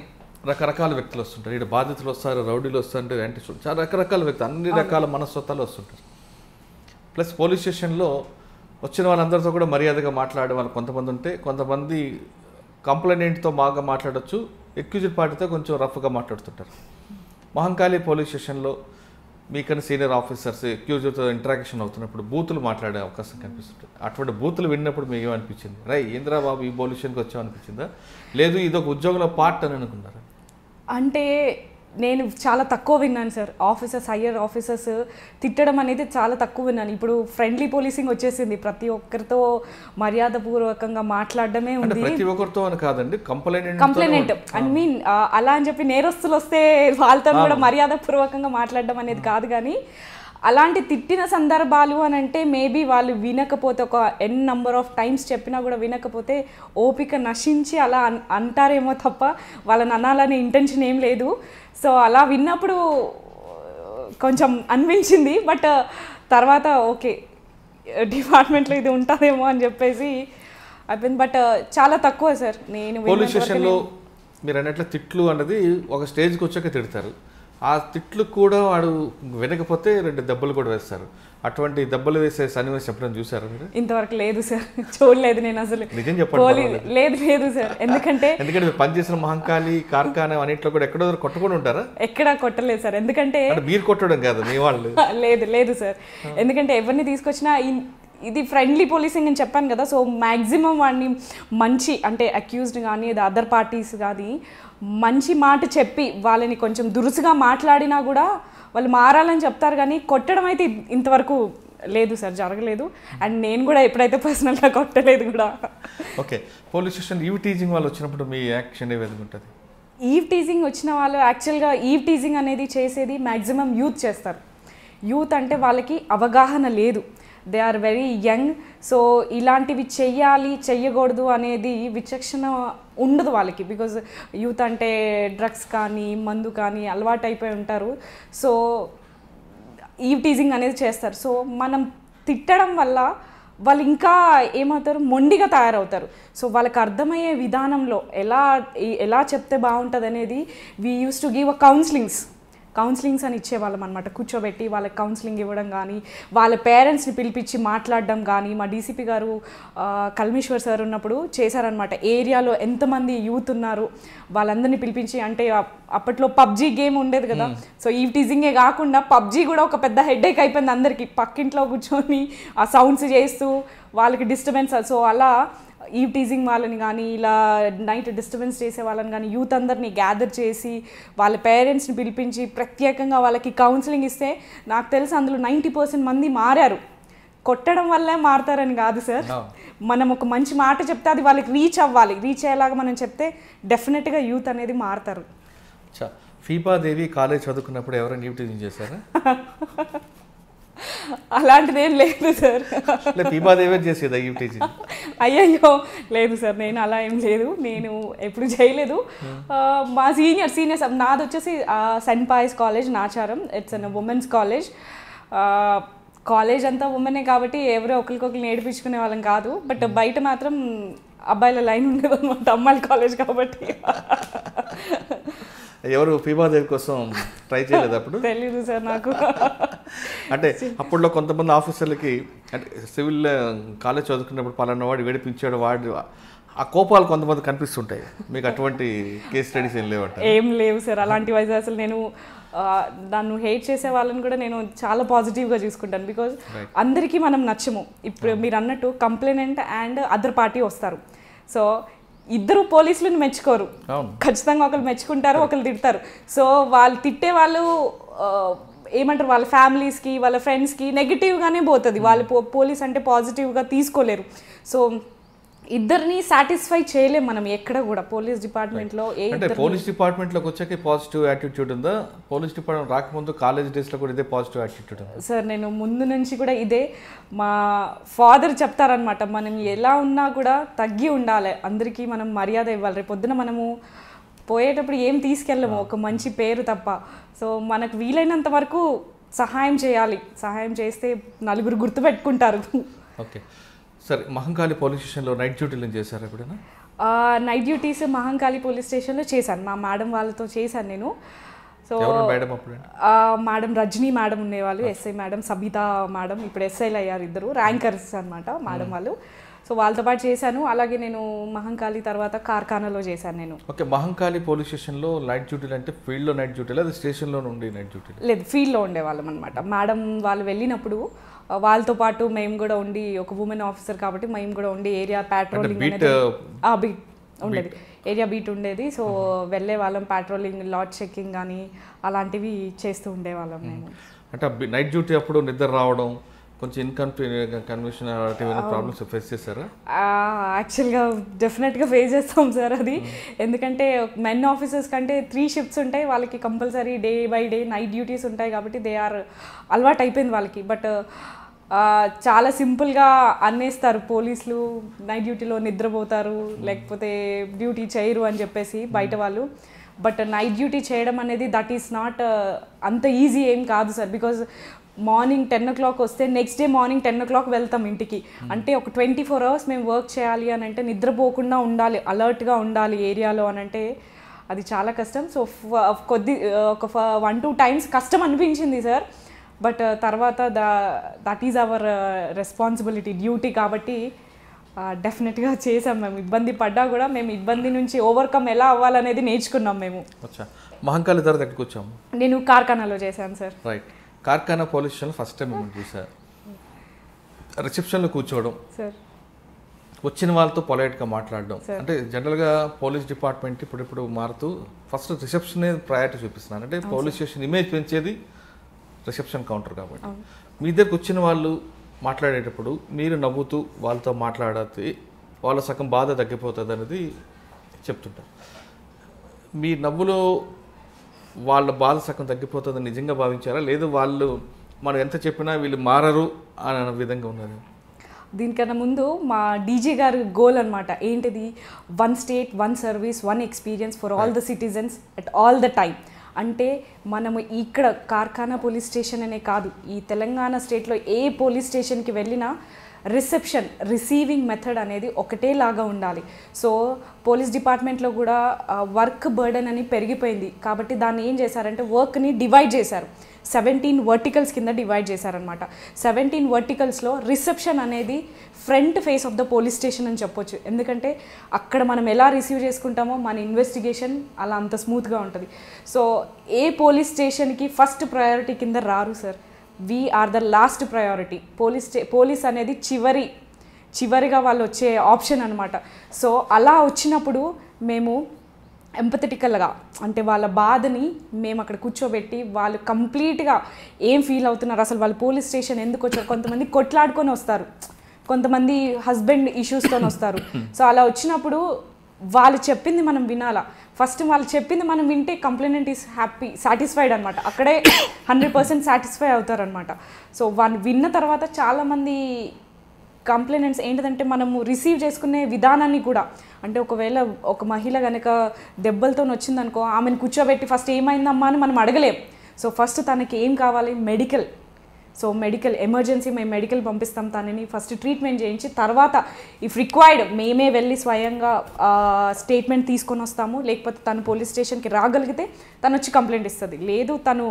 రకరకాల వ్యక్తులు వస్తుంటారు. ఇక్కడ బాధితులు వస్తారు, రౌడీలు వస్తుంటారు, చాలా రకరకాల వ్యక్తులు, అన్ని రకాల మనస్తత్వాలు వస్తుంటారు. ప్లస్ పోలీస్ స్టేషన్లో వచ్చిన వాళ్ళందరితో కూడా మర్యాదగా మాట్లాడే వాళ్ళు కొంతమంది ఉంటే, కొంతమంది కంప్లైంట్తో బాగా మాట్లాడచ్చు, ఎక్యూజ్డ్ పార్టీతో కొంచెం రఫ్గా మాట్లాడుతుంటారు. మహంకాళి పోలీస్ స్టేషన్లో మీకన్నా సీనియర్ ఆఫీసర్స్ ఎక్యూజ్డ్తో ఇంటరాక్షన్ అవుతున్నప్పుడు బూతులు మాట్లాడే అవకాశం కనిపిస్తుంటుంది. అటువంటి బూతులు విన్నప్పుడు మీకు ఏమనిపించింది? ఇందిరా బాబు ఈ పోలీస్ స్టేషన్కి వచ్చామనిపించిందా, లేదు ఇది ఒక ఉద్యోగంలో పార్ట్ అని అనుకున్నారా? అంటే నేను చాలా తక్కువ విన్నాను సార్. హయ్యర్ ఆఫీసర్స్ తిట్టడం అనేది చాలా తక్కువ విన్నాను. ఇప్పుడు ఫ్రెండ్లీ పోలీసింగ్ వచ్చేసింది, ప్రతి ఒక్కరితో మర్యాదపూర్వకంగా మాట్లాడడమే ఉంది. ప్రతి ఒక్కరితో అని కాదండి, కంప్లైంట్ అలా అని చెప్పి నేరస్తులు వస్తే వాళ్ళతో కూడా మర్యాదపూర్వకంగా మాట్లాడడం అనేది కాదు. కానీ అలాంటి తిట్టిన సందర్భాలు అని అంటే మేబీ వాళ్ళు వినకపోతే ఒక నెంబర్ ఆఫ్ టైమ్స్ చెప్పినా కూడా వినకపోతే ఓపిక నశించి అలా అంటారేమో తప్ప వాళ్ళని అనాలనే ఇంటెన్షన్ ఏం లేదు. సో అలా విన్నప్పుడు కొంచెం అనిపించింది. బట్ తర్వాత ఓకే డిపార్ట్మెంట్లో ఇది ఉంటుందేమో అని చెప్పేసి అయిపోయింది. బట్ చాలా తక్కువ సార్. నేను పోలీస్ స్టేషన్లో మీరు అన్నట్లు తిట్లు అన్నది ఒక స్టేజ్కి వచ్చాక తిడతారు. ఆ తిట్లు కూడా వాడు వినకపోతే 2 దెబ్బలు కూడా వేస్తారు. అటువంటి దెబ్బలు వేసే సన్నివేశం ఎప్పుడైనా చూసారా మీరు? ఇంతవరకు లేదు సార్, చూడలేదు నేను అసలు. నిజం చెప్పండి. లేదు సార్. ఎందుకంటే మీరు పనిచేసిన మహంకాళి కార్ఖానా అన్నింటిలో కూడా ఎక్కడో కొట్టకుండా ఉంటారా? ఎక్కడా కొట్టలేదు సార్. ఎందుకంటే మీరు కొట్టడం కాదు మీ వాళ్ళు. లేదు సార్. ఎందుకంటే ఎవరిని తీసుకొచ్చినా ఇది ఫ్రెండ్లీ పోలీసింగ్ అని చెప్పాను కదా. సో మ్యాక్సిమం వాడిని మంచి అంటే అక్యూజ్డ్ కానీ అదర్ పార్టీస్ కానీ మంచి మాట చెప్పి వాళ్ళని కొంచెం దురుసుగా మాట్లాడినా కూడా వాళ్ళు మారాలని చెప్తారు. కానీ కొట్టడం అయితే ఇంతవరకు లేదు సార్, జరగలేదు. అండ్ నేను కూడా ఎప్పుడైతే పర్సనల్గా కొట్టలేదు కూడా. Okay, police station eve teasing వాళ్ళు వచ్చినప్పుడు మీ యాక్షన్ ఏ విధంగా ఉంటుంది? ఈవ్ టీజింగ్ వచ్చిన వాళ్ళు యాక్చువల్గా ఈవ్ టీజింగ్ అనేది చేసేది మ్యాక్సిమం యూత్ చేస్తారు. యూత్ అంటే వాళ్ళకి అవగాహన లేదు, they are very young. So ఇలాంటివి చెయ్యకూడదు అనేది విచక్షణ ఉండదు వాళ్ళకి. బికాజ్ యూత్ అంటే డ్రగ్స్ కానీ మందు కానీ అలవాటు అయిపోయి ఉంటారు. సో ఈవ్ టీజింగ్ అనేది చేస్తారు. సో మనం తిట్టడం వల్ల వాళ్ళు ఇంకా ఏమవుతారు, మొండిగా తయారవుతారు. సో వాళ్ళకి అర్థమయ్యే విధానంలో ఎలా చెప్తే బాగుంటుంది అనేది we use to give counsellings అని ఇచ్చేవాళ్ళం అనమాట. కూర్చోబెట్టి వాళ్ళకి కౌన్సిలింగ్ ఇవ్వడం కానీ వాళ్ళ పేరెంట్స్ని పిలిపించి మాట్లాడడం కానీ మా డీసీపీ గారు కల్మేశ్వర్ సార్ ఉన్నప్పుడు చేశారనమాట. ఏరియాలో ఎంతమంది యూత్ ఉన్నారు వాళ్ళందరినీ పిలిపించి, అంటే అప్పట్లో పబ్జీ గేమ్ ఉండేది కదా. సో ఈవ్ టీజింగే కాకుండా పబ్జీ కూడా ఒక పెద్ద హెడేక్ అయిపోయింది అందరికీ. పక్కింట్లో కూర్చొని ఆ సౌండ్స్ చేస్తూ వాళ్ళకి డిస్టర్బెన్స్. సో అలా ఈవ్ టీజింగ్ వాళ్ళని కానీ ఇలా నైట్ డిస్టర్బెన్స్ చేసే వాళ్ళని కానీ యూత్ అందరినీ గ్యాదర్ చేసి వాళ్ళ పేరెంట్స్ని పిలిపించి ప్రత్యేకంగా వాళ్ళకి కౌన్సిలింగ్ ఇస్తే నాకు తెలిసి అందులో 90% మంది మారారు. కొట్టడం వల్లే మారుతారని కాదు సార్, మనం ఒక మంచి మాట చెప్తే అది వాళ్ళకి రీచ్ అయ్యేలాగా మనం చెప్తే డెఫినెట్గా యూత్ అనేది మారుతారు. ఫీబాదేవి కాలేజ్ చదువుకున్నప్పుడు ఎవరైనా ఈవ్ టీజింగ్ చేశారా? అలాంటిది ఏం లేదు సార్. అయ్యయ్యో లేదు సార్, నేను అలా ఏం లేదు, నేను ఎప్పుడు చేయలేదు. మా సీనియర్స్ నాది వచ్చేసి Saint Pious college Nacharam. It's an women's college అంతా ఉమెనే కాబట్టి ఎవరో ఒకరికొకరు నేర్పించుకునే వాళ్ళం కాదు. బట్ బయట మాత్రం అబ్బాయిల లైన్ ఉండదు అనమాట, అమ్మాయిల కాలేజ్ కాబట్టి. ఎవరు ఫీబాదేవి కోసం ట్రై చేయలేదు అప్పుడు? తెలీదు సార్ నాకు. అంటే అప్పట్లో కొంతమంది ఆఫీసర్లకి అంటే సివిల్ కాలేజ్ చదువుకున్నప్పుడు పలానా వాడు వేడిపించాడు వాడు ఆ కోపాలు కొంతమంది కనిపిస్తుంటాయి. మీకు అటువంటి కేస్ స్టడీస్ ఏం లేవంట? ఏం లేవు సార్ అలాంటి వైజ్. అసలు నేను నన్ను హేట్ చేసే వాళ్ళని కూడా నేను చాలా పాజిటివ్గా చూసుకుంటాను. బికాజ్ అందరికీ మనం నచ్చము. ఇప్పుడు మీరు అన్నట్టు కంప్లైనెంట్ అండ్ అదర్ పార్టీ వస్తారు. సో ఇద్దరు పోలీసులను మెచ్చుకోరు, ఖచ్చితంగా ఒకరు మెచ్చుకుంటారు, ఒకరు తిడతారు. సో వాళ్ళు తిట్టే వాళ్ళు ఏమంటారు, వాళ్ళ ఫ్యామిలీస్కి వాళ్ళ ఫ్రెండ్స్కి నెగిటివ్గానే పోతుంది. వాళ్ళు పోలీస్ అంటే పాజిటివ్గా తీసుకోలేరు. సో ఇద్దరిని సాటిస్ఫై చేయలేము మనం ఎక్కడ కూడా పోలీస్ డిపార్ట్మెంట్లో. అంటే పోలీస్ డిపార్ట్మెంట్లోకి వచ్చాక పాజిటివ్ యాటిట్యూడ్ ఉందా? పోలీస్ డిపార్ట్మెంట్ రాకముందు కాలేజ్ డేస్లో కూడా ఇదే పాజిటివ్ యాటిట్యూడ్ ఉందా? సార్ నేను ముందు నుంచి కూడా ఇదే. మా ఫాదర్ చెప్తారనమాట, మనం ఎలా ఉన్నా కూడా తగ్గి ఉండాలి, అందరికీ మనం మర్యాద ఇవ్వాలి. రేపు పొద్దున మనము పోయేటప్పుడు ఏం తీసుకెళ్ళము, ఒక మంచి పేరు తప్ప. సో మనకు వీలైనంత వరకు సహాయం చేయాలి. సహాయం చేస్తే నలుగురు గుర్తుపెట్టుకుంటారు. ఓకే సరే, మహంకాళి పోలీస్ స్టేషన్లో నైట్ డ్యూటీలు చేశారు ఎప్పుడైనా? నైట్ డ్యూటీస్ మహంకాళి పోలీస్ స్టేషన్లో చేశాను. మా మేడం వాళ్ళతో చేశాను నేను. సో మేడం రజనీ మేడం ఉండేవాళ్ళు, ఎస్ఐ మేడం సబితా మేడం, ఇప్పుడు ఎస్ఐలు అయ్యారు, ఇద్దరు ర్యాంకర్స్ అనమాట మేడం వాళ్ళు. సో వాళ్ళతో పాటు చేశాను. అలాగే నేను మహంకాళి తర్వాత కార్ఖానాలో చేశాను నేను. ఓకే, మహంకాళి పోలీస్ స్టేషన్లో నైట్ డ్యూటీలు అంటే ఫీల్డ్లో నైట్ డ్యూటీలు, అది స్టేషన్లో నుండి నైట్ డ్యూటీలు? లేదు, ఫీల్డ్లో ఉండేవాళ్ళం అనమాట. మేడం వాళ్ళు వెళ్ళినప్పుడు వాళ్ళతో పాటు మేము కూడా ఉండి, ఒక ఉమెన్ ఆఫీసర్ కాబట్టి మేము కూడా ఉండి ఏరియా ప్యాట్రోలింగ్ అనేది బీట్ ఉండేది, ఏరియా బీట్ ఉండేది. సో వెళ్ళే వాళ్ళం, ప్యాట్రోలింగ్, లాట్ చెకింగ్ కానీ అలాంటివి చేస్తూ ఉండేవాళ్ళం మేము. అంటే నైట్ డ్యూటీ అప్పుడు నిద్ర రావడం, కొంచెం కన్ఫ్యూషన్ ప్రాబ్లమ్స్ ఫేస్ చేశారా? యాక్చువల్గా డెఫినెట్గా ఫేస్ చేస్తాం సార్ అది. ఎందుకంటే మెన్ ఆఫీసర్స్ కంటే 3 షిఫ్ట్స్ ఉంటాయి వాళ్ళకి, compulsory day by day night duties ఉంటాయి కాబట్టి దే ఆర్ అలవాటు అయిపోయింది వాళ్ళకి. బట్ చాలా సింపుల్గా అనేస్తారు పోలీసులు, నైట్ డ్యూటీలో నిద్రపోతారు లేకపోతే డ్యూటీ చేయరు అని చెప్పేసి బయట వాళ్ళు. బట్ నైట్ డ్యూటీ చేయడం అనేది దట్ ఈస్ నాట్ అంత ఈజీ ఏం కాదు సార్. బికాజ్ మార్నింగ్ 10 o'clock వస్తే నెక్స్ట్ డే మార్నింగ్ 10 o'clock వెళ్తాం ఇంటికి. అంటే ఒక 24 hours మేము వర్క్ చేయాలి అని అంటే నిద్రపోకుండా ఉండాలి, అలర్ట్గా ఉండాలి ఏరియాలో అని అంటే అది చాలా కష్టం. సో ఒక 1-2 times కష్టం అనిపించింది సార్. బట్ తర్వాత that is our responsibility, duty కాబట్టి డెఫినెట్గా చేసాం మేము. ఇబ్బంది పడ్డా కూడా మేము ఇబ్బంది నుంచి ఓవర్కమ్ ఎలా అవ్వాలనేది నేర్చుకున్నాం మేము. మహంకాళి తర్వాత ఎక్కడికి వచ్చాము? నేను కార్ఖానాలో చేశాను sir. Right, Karkhana police station first time మేము చూసారు. రిసెప్షన్లో కూర్చోవడం సార్, వచ్చిన వాళ్ళతో పొలైట్గా మాట్లాడడం. అంటే జనరల్గా పోలీస్ డిపార్ట్మెంట్ ఇప్పుడు మారుతూ ఫస్ట్ రిసెప్షనే ప్రయారిటీ చూపిస్తున్నాను. అంటే పోలీస్ స్టేషన్ ఇమేజ్ పెంచేది రిసెప్షన్ కౌంటర్ కాబట్టి. మీ దగ్గరకు వచ్చిన వాళ్ళు మాట్లాడేటప్పుడు మీరు నవ్వుతూ వాళ్ళతో మాట్లాడితే వాళ్ళ సగం బాధ తగ్గిపోతుంది అనేది చెప్తుంటారు. మీ నవ్వులో వాళ్ళ బాధ సగం తగ్గిపోతుందని నిజంగా భావించారా, లేదు వాళ్ళు మనం ఎంత చెప్పినా వీళ్ళు మారరు అనే విధంగా ఉన్నది? దీనికన్నా ముందు మా డీజీ గారి గోల్ అనమాట ఏంటిది, 1 state 1 service 1 experience for all the citizens at all the time. అంటే మనము ఇక్కడ కార్ఖానా పోలీస్ స్టేషన్ అనే కాదు, ఈ తెలంగాణ స్టేట్లో ఏ పోలీస్ స్టేషన్కి వెళ్ళినా రిసెప్షన్, రిసీవింగ్ మెథడ్ అనేది ఒకటేలాగా ఉండాలి. సో పోలీస్ డిపార్ట్మెంట్లో కూడా వర్క్ బర్డెన్ అని పెరిగిపోయింది కాబట్టి దాన్ని ఏం చేశారంటే వర్క్ని డివైడ్ చేశారు. 17 verticals కింద డివైడ్ చేశారనమాట. 17 verticalsలో రిసెప్షన్ అనేది front face of the police station అని చెప్పొచ్చు. ఎందుకంటే అక్కడ మనం ఎలా రిసీవ్ చేసుకుంటామో మన ఇన్వెస్టిగేషన్ అలా అంత స్మూత్గా ఉంటుంది. సో ఏ పోలీస్ స్టేషన్కి ఫస్ట్ ప్రయారిటీ కింద రారు sir, we are the last priority. Police అనేది చివరిగా వాళ్ళు వచ్చే ఆప్షన్ అనమాట. సో అలా వచ్చినప్పుడు మేము ఎంపథెటికల్గా అంటే వాళ్ళ బాధని మేము అక్కడ కూర్చోబెట్టి వాళ్ళు కంప్లీట్గా ఏం ఫీల్ అవుతున్నారు, అసలు వాళ్ళు పోలీస్ స్టేషన్ ఎందుకు వచ్చారు. కొంతమంది కొట్లాడుకొని వస్తారు, కొంతమంది హస్బెండ్ ఇష్యూస్తో వస్తారు. సో అలా వచ్చినప్పుడు వాళ్ళు చెప్పింది మనం వినాలా. ఫస్ట్ వాళ్ళు చెప్పింది మనం వింటే కంప్లైనెంట్ ఈస్ హ్యాపీ, సాటిస్ఫైడ్ అనమాట. అక్కడే 100% సాటిస్ఫై అవుతారనమాట. సో వాళ్ళు విన్న తర్వాత చాలామంది కంప్లైనెంట్స్ ఏంటంటే మనము రిసీవ్ చేసుకునే విధానాన్ని కూడా, అంటే ఒకవేళ ఒక మహిళ కనుక దెబ్బలతో వచ్చిందనుకో ఆమెను కూర్చోబెట్టి ఫస్ట్ ఏమైందమ్మా అని మనం అడగలేం. సో ఫస్ట్ తనకి ఏం కావాలి, సో మెడికల్ ఎమర్జెన్సీ మేము మెడికల్ పంపిస్తాం, తనని ఫస్ట్ ట్రీట్మెంట్ చేయించి తర్వాత ఇఫ్ రిక్వైర్డ్ మేమే వెళ్ళి స్వయంగా స్టేట్మెంట్ తీసుకొని వస్తాము. లేకపోతే తను పోలీస్ స్టేషన్కి రాగలిగితే తను వచ్చి కంప్లైంట్ ఇస్తుంది. లేదు తను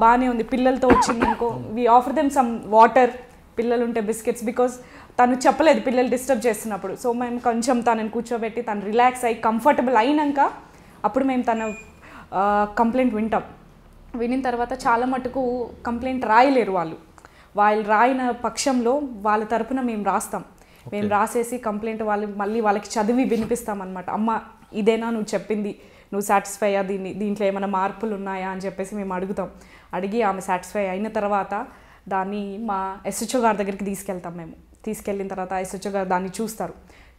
బాగానే ఉంది పిల్లలతో వచ్చింది అనుకో, we offer them some water, పిల్లలు ఉంటే బిస్కెట్స్, బికాజ్ తను చెప్పలేదు పిల్లలు డిస్టర్బ్ చేస్తున్నప్పుడు. సో మేము కొంచెం తనని కూర్చోబెట్టి తను రిలాక్స్ అయ్యి కంఫర్టబుల్ అయినాక అప్పుడు మేము తన కంప్లైంట్ వింటాం. వినిన తర్వాత చాలా మటుకు కంప్లైంట్ రాయలేరు వాళ్ళు రాయిన పక్షంలో వాళ్ళ తరపున మేము రాస్తాం. మేము రాసేసి కంప్లైంట్ మళ్ళీ వాళ్ళకి చదివి వినిపిస్తాం అనమాట. అమ్మ ఇదేనా నువ్వు చెప్పింది, నువ్వు సాటిస్ఫై అయ్యా, దీంట్లో ఏమైనా మార్పులు ఉన్నాయా అని చెప్పేసి మేము అడుగుతాం. అడిగి ఆమె సాటిస్ఫై అయిన తర్వాత దాన్ని మా ఎస్హెచ్ఓ గారి దగ్గరికి తీసుకెళ్తాం. మేము తీసుకెళ్ళిన తర్వాత ఎస్హెచ్ఓ గారు దాన్ని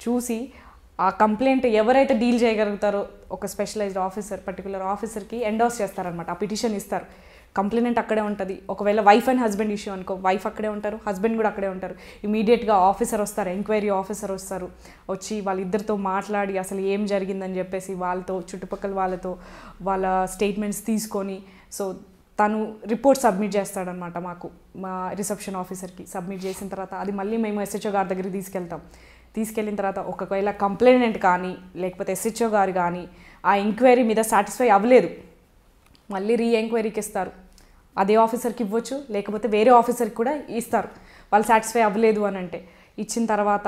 చూసి ఆ కంప్లైంట్ ఎవరైతే డీల్ చేయగలుగుతారో ఒక స్పెషలైజ్డ్ ఆఫీసర్ పర్టికులర్ ఆఫీసర్కి ఎండోర్స్ చేస్తారనమాట. ఆ పిటిషన్ ఇస్తారు. కంప్లైంట్ అక్కడే ఉంటుంది. ఒకవేళ వైఫ్ అండ్ హస్బెండ్ ఇష్యూ అనుకో, వైఫ్ అక్కడే ఉంటారు, హస్బెండ్ కూడా అక్కడే ఉంటారు. ఇమీడియట్గా ఆఫీసర్ వస్తారు, ఎంక్వైరీ ఆఫీసర్ వస్తారు. వచ్చి వాళ్ళిద్దరితో మాట్లాడి అసలు ఏం జరిగిందని చెప్పేసి వాళ్ళతో చుట్టుపక్కల వాళ్ళ స్టేట్మెంట్స్ తీసుకొని సో తను రిపోర్ట్ సబ్మిట్ చేస్తాడనమాట మా రిసెప్షన్ ఆఫీసర్కి. సబ్మిట్ చేసిన తర్వాత అది మళ్ళీ మేము ఎస్హెచ్ఓ గారి దగ్గరికి తీసుకెళ్ళిన తర్వాత ఒకవేళ కంప్లైనెంట్ కానీ లేకపోతే ఎస్హెచ్ఓ గారు కానీ ఆ ఎంక్వైరీ మీద సాటిస్ఫై అవ్వలేదు, మళ్ళీ ఎంక్వైరీకి ఇస్తారు. అదే ఆఫీసర్కి ఇవ్వచ్చు, లేకపోతే వేరే ఆఫీసర్కి కూడా ఇస్తారు. వాళ్ళు సాటిస్ఫై అవ్వలేదు అని అంటే ఇచ్చిన తర్వాత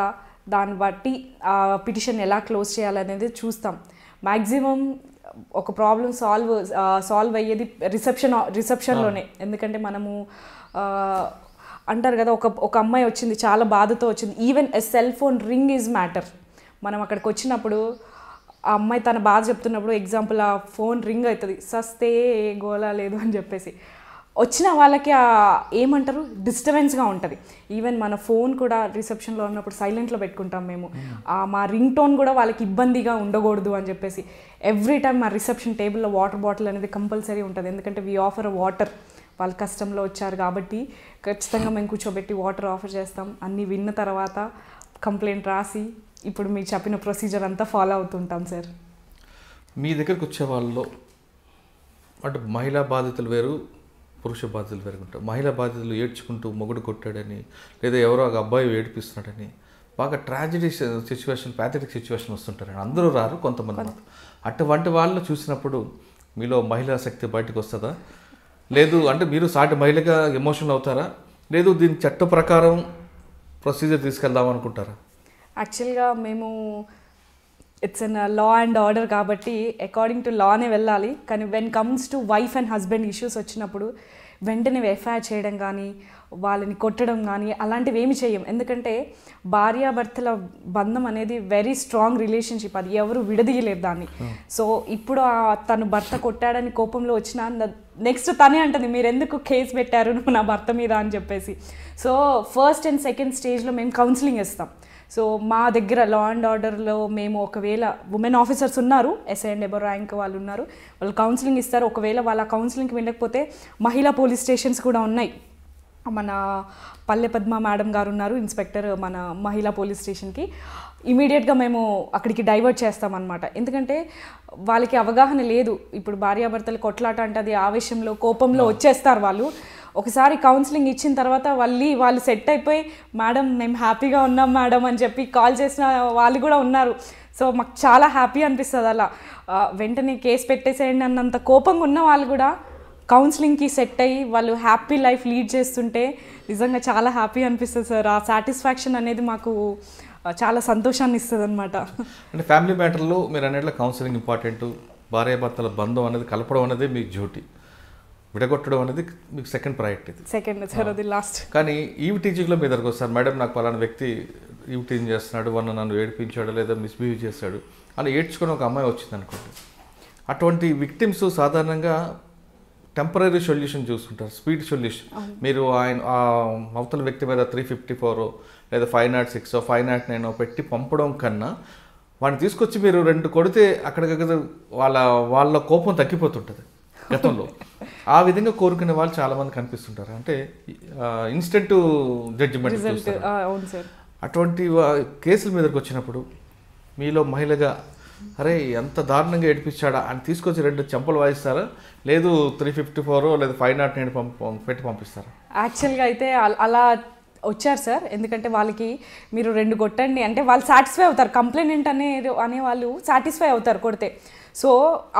దాన్ని బట్టి ఆ పిటిషన్ ఎలా క్లోజ్ చేయాలనేది చూస్తాం. మ్యాక్సిమం ఒక ప్రాబ్లం సాల్వ్ అయ్యేది రిసెప్షన్లోనే. ఎందుకంటే మనము అంటారు కదా, ఒక అమ్మాయి వచ్చింది చాలా బాధతో వచ్చింది. Even a cell phone ring is matter. మనం అక్కడికి వచ్చినప్పుడు ఆ అమ్మాయి తన బాధ చెప్తున్నప్పుడు ఎగ్జాంపుల్ ఆ ఫోన్ రింగ్ అవుతుంది, సస్తే గోలా లేదు అని చెప్పేసి వచ్చిన వాళ్ళకి ఏమంటారు డిస్టర్బెన్స్గా ఉంటుంది. ఈవెన్ మన ఫోన్ కూడా రిసెప్షన్లో ఉన్నప్పుడు సైలెంట్లో పెట్టుకుంటాం మేము. మా రింగ్ టోన్ కూడా వాళ్ళకి ఇబ్బందిగా ఉండకూడదు అని చెప్పేసి ఎవ్రీ టైం మా రిసెప్షన్ టేబుల్లో వాటర్ బాటిల్ అనేది కంపల్సరీ ఉంటుంది. ఎందుకంటే వీ ఆఫర్ వాటర్, వాళ్ళ కష్టంలో వచ్చారు కాబట్టి ఖచ్చితంగా మేము కూర్చోబెట్టి వాటర్ ఆఫర్ చేస్తాం. అన్నీ విన్న తర్వాత కంప్లైంట్ రాసి ఇప్పుడు మీకు చెప్పిన ప్రొసీజర్ అంతా ఫాలో అవుతుంటాం సార్. మీ దగ్గరకు వచ్చే వాళ్ళలో అంటే మహిళా బాధితులు వేరు, పురుష బాధితులు వేరు ఉంటారు. మహిళా బాధితులు ఏడ్చుకుంటూ మొగుడు కొట్టాడని లేదా ఎవరో ఒక అబ్బాయి ఏడిపిస్తున్నాడని బాగా ట్రాజడీ సిచ్యువేషన్, ప్యాథటిక్ సిచ్యువేషన్ వస్తుంటారని అందరూ రారు, కొంతమంది. అటువంటి వాళ్ళు చూసినప్పుడు మీలో మహిళా శక్తి బయటకు వస్తుందా? లేదు అంటే మీరు సాటి మహిళగా ఎమోషనల్ అవుతారా? లేదు దీని చట్ట ప్రకారం ప్రొసీజర్ తీసుకెళ్దాం అనుకుంటారా? యాక్చువల్గా మేము it's an law and order కాబట్టి అకార్డింగ్ టు లానే వెళ్ళాలి. కానీ when comes to wife and husband issues వచ్చినప్పుడు వెంటనే ఎఫ్ఐఆర్ చేయడం కానీ వాళ్ళని కొట్టడం కానీ అలాంటివి ఏమి చేయం. ఎందుకంటే భార్యాభర్తల బంధం అనేది వెరీ స్ట్రాంగ్ రిలేషన్షిప్, అది ఎవరు విడదీయలేరు దాన్ని. సో ఇప్పుడు తను భర్త కొట్టాడని కోపంలో వచ్చిన నెక్స్ట్ తనే అంటుంది మీరు ఎందుకు కేసు పెట్టారు నువ్వు నా భర్త మీద అని చెప్పేసి. సో ఫస్ట్ అండ్ సెకండ్ స్టేజ్లో మేము కౌన్సిలింగ్ ఇస్తాం. సో మా దగ్గర లా అండ్ ఆర్డర్లో మేము ఒకవేళ ఉమెన్ ఆఫీసర్స్ ఉన్నారు, ఎస్ఐ అండ్ ఎబో ర్యాంక్ వాళ్ళు ఉన్నారు, వాళ్ళు కౌన్సిలింగ్ ఇస్తారు. ఒకవేళ వాళ్ళ కౌన్సిలింగ్కి వెళ్ళకపోతే మహిళా పోలీస్ స్టేషన్స్ కూడా ఉన్నాయి. మన పల్లె పద్మ మేడం గారు ఉన్నారు ఇన్స్పెక్టర్ మన మహిళా పోలీస్ స్టేషన్కి. ఇమీడియట్గా మేము అక్కడికి డైవర్ట్ చేస్తామన్నమాట. ఎందుకంటే వాళ్ళకి అవగాహన లేదు. ఇప్పుడు భార్యాభర్తలు కొట్లాట అంటే అది ఆవేశంలో కోపంలో వచ్చేస్తారు వాళ్ళు. ఒకసారి కౌన్సిలింగ్ ఇచ్చిన తర్వాత వాళ్ళు సెట్ అయిపోయి మేడం మేము హ్యాపీగా ఉన్నాం మేడం అని చెప్పి కాల్ చేసిన వాళ్ళు కూడా ఉన్నారు. సో మాకు చాలా హ్యాపీ అనిపిస్తుంది. అలా వెంటనే కేసు పెట్టేసేయండి అన్నంత కోపంగా ఉన్న వాళ్ళు కూడా కౌన్సిలింగ్కి సెట్ అయ్యి వాళ్ళు హ్యాపీ లైఫ్ లీడ్ చేస్తుంటే నిజంగా చాలా హ్యాపీ అనిపిస్తుంది సార్. ఆ సాటిస్ఫాక్షన్ అనేది మాకు చాలా సంతోషాన్ని ఇస్తుంది అనమాట. అంటే ఫ్యామిలీ మ్యాటర్లో మీరు అనేట్లా కౌన్సిలింగ్ ఇంపార్టెంట్, భార్యాభర్తల బంధం అనేది కలపడం అనేది మీకు డ్యూటీ, విడగొట్టడం అనేది మీకు సెకండ్ ప్రయారిటీ. సెకండ్ సార్, అది లాస్ట్. కానీ ఈవ్ టీచింగ్లో మీ దగ్గరకు వస్తారు, మేడం నాకు పలానా వ్యక్తి ఈవ్ టీచింగ్ చేస్తున్నాడు, నన్ను ఏడిపించాడు లేదా మిస్బిహేవ్ చేస్తాడు అని ఏడ్చుకొని ఒక అమ్మాయి వచ్చింది అనుకోండి. అటువంటి విక్టిమ్స్ సాధారణంగా టెంపరీ సొల్యూషన్ చూసుకుంటారు, స్పీడ్ సొల్యూషన్. మీరు ఆ అవతల వ్యక్తి మీద 354 లేదా 506 509 పెట్టి పంపడం కన్నా వాడిని తీసుకొచ్చి మీరు 2 కొడితే అక్కడికక్కడ వాళ్ళ కోపం తగ్గిపోతుంటుంది గతంలో. ఆ విధంగా కోరుకునే వాళ్ళు చాలామంది కనిపిస్తుంటారు. అంటే ఇన్స్టెంట్ జడ్జిమెంట్. అటువంటి కేసుల మీదకి వచ్చినప్పుడు మీలో మహిళగా అరే ఎంత దారుణంగా ఏడిపించాడా అని తీసుకొచ్చి 2 చెంపలు వాయిస్తారా, లేదు 354 లేదా 509 పెట్టి పంపిస్తారా? యాక్చువల్గా అయితే అలా వచ్చారు సార్. ఎందుకంటే వాళ్ళకి మీరు 2 కొట్టండి అంటే వాళ్ళు సాటిస్ఫై అవుతారు, కంప్లైంట్ అనే వాళ్ళు సాటిస్ఫై అవుతారు కొడితే. సో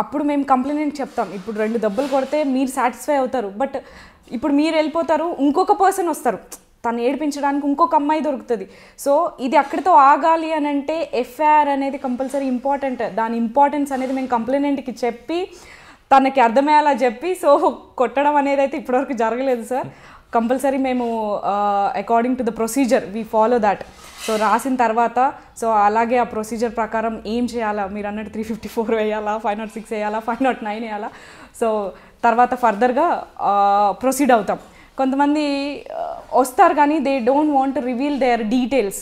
అప్పుడు మేము కంప్లైంట్ చెప్తాం, ఇప్పుడు 2 దెబ్బలు కొడితే మీరు సాటిస్ఫై అవుతారు, బట్ ఇప్పుడు మీరు వెళ్ళిపోతారు, ఇంకొక పర్సన్ వస్తారు తను ఏడిపించడానికి, ఇంకొక అమ్మాయి దొరుకుతుంది. సో ఇది అక్కడితో ఆగాలి అని అంటే ఎఫ్ఐఆర్ అనేది కంపల్సరీ ఇంపార్టెంట్. దాని ఇంపార్టెన్స్ అనేది మేము కంప్లైంట్కి చెప్పి తనకి అర్థమయ్యేలా చెప్పి, సో కొట్టడం అనేది అయితే ఇప్పటివరకు జరగలేదు సార్. కంపల్సరీ మేము according to the procedure we follow that. So రాసిన తర్వాత సో అలాగే ఆ ప్రొసీజర్ ప్రకారం ఏం చేయాలా, మీరు అన్నట్టు 354 వేయాలా, 506 వేయాలా, 509 వేయాలా, సో తర్వాత ఫర్దర్గా ప్రొసీడ్ అవుతాం. కొంతమంది వస్తారు కానీ they don't want to reveal there details.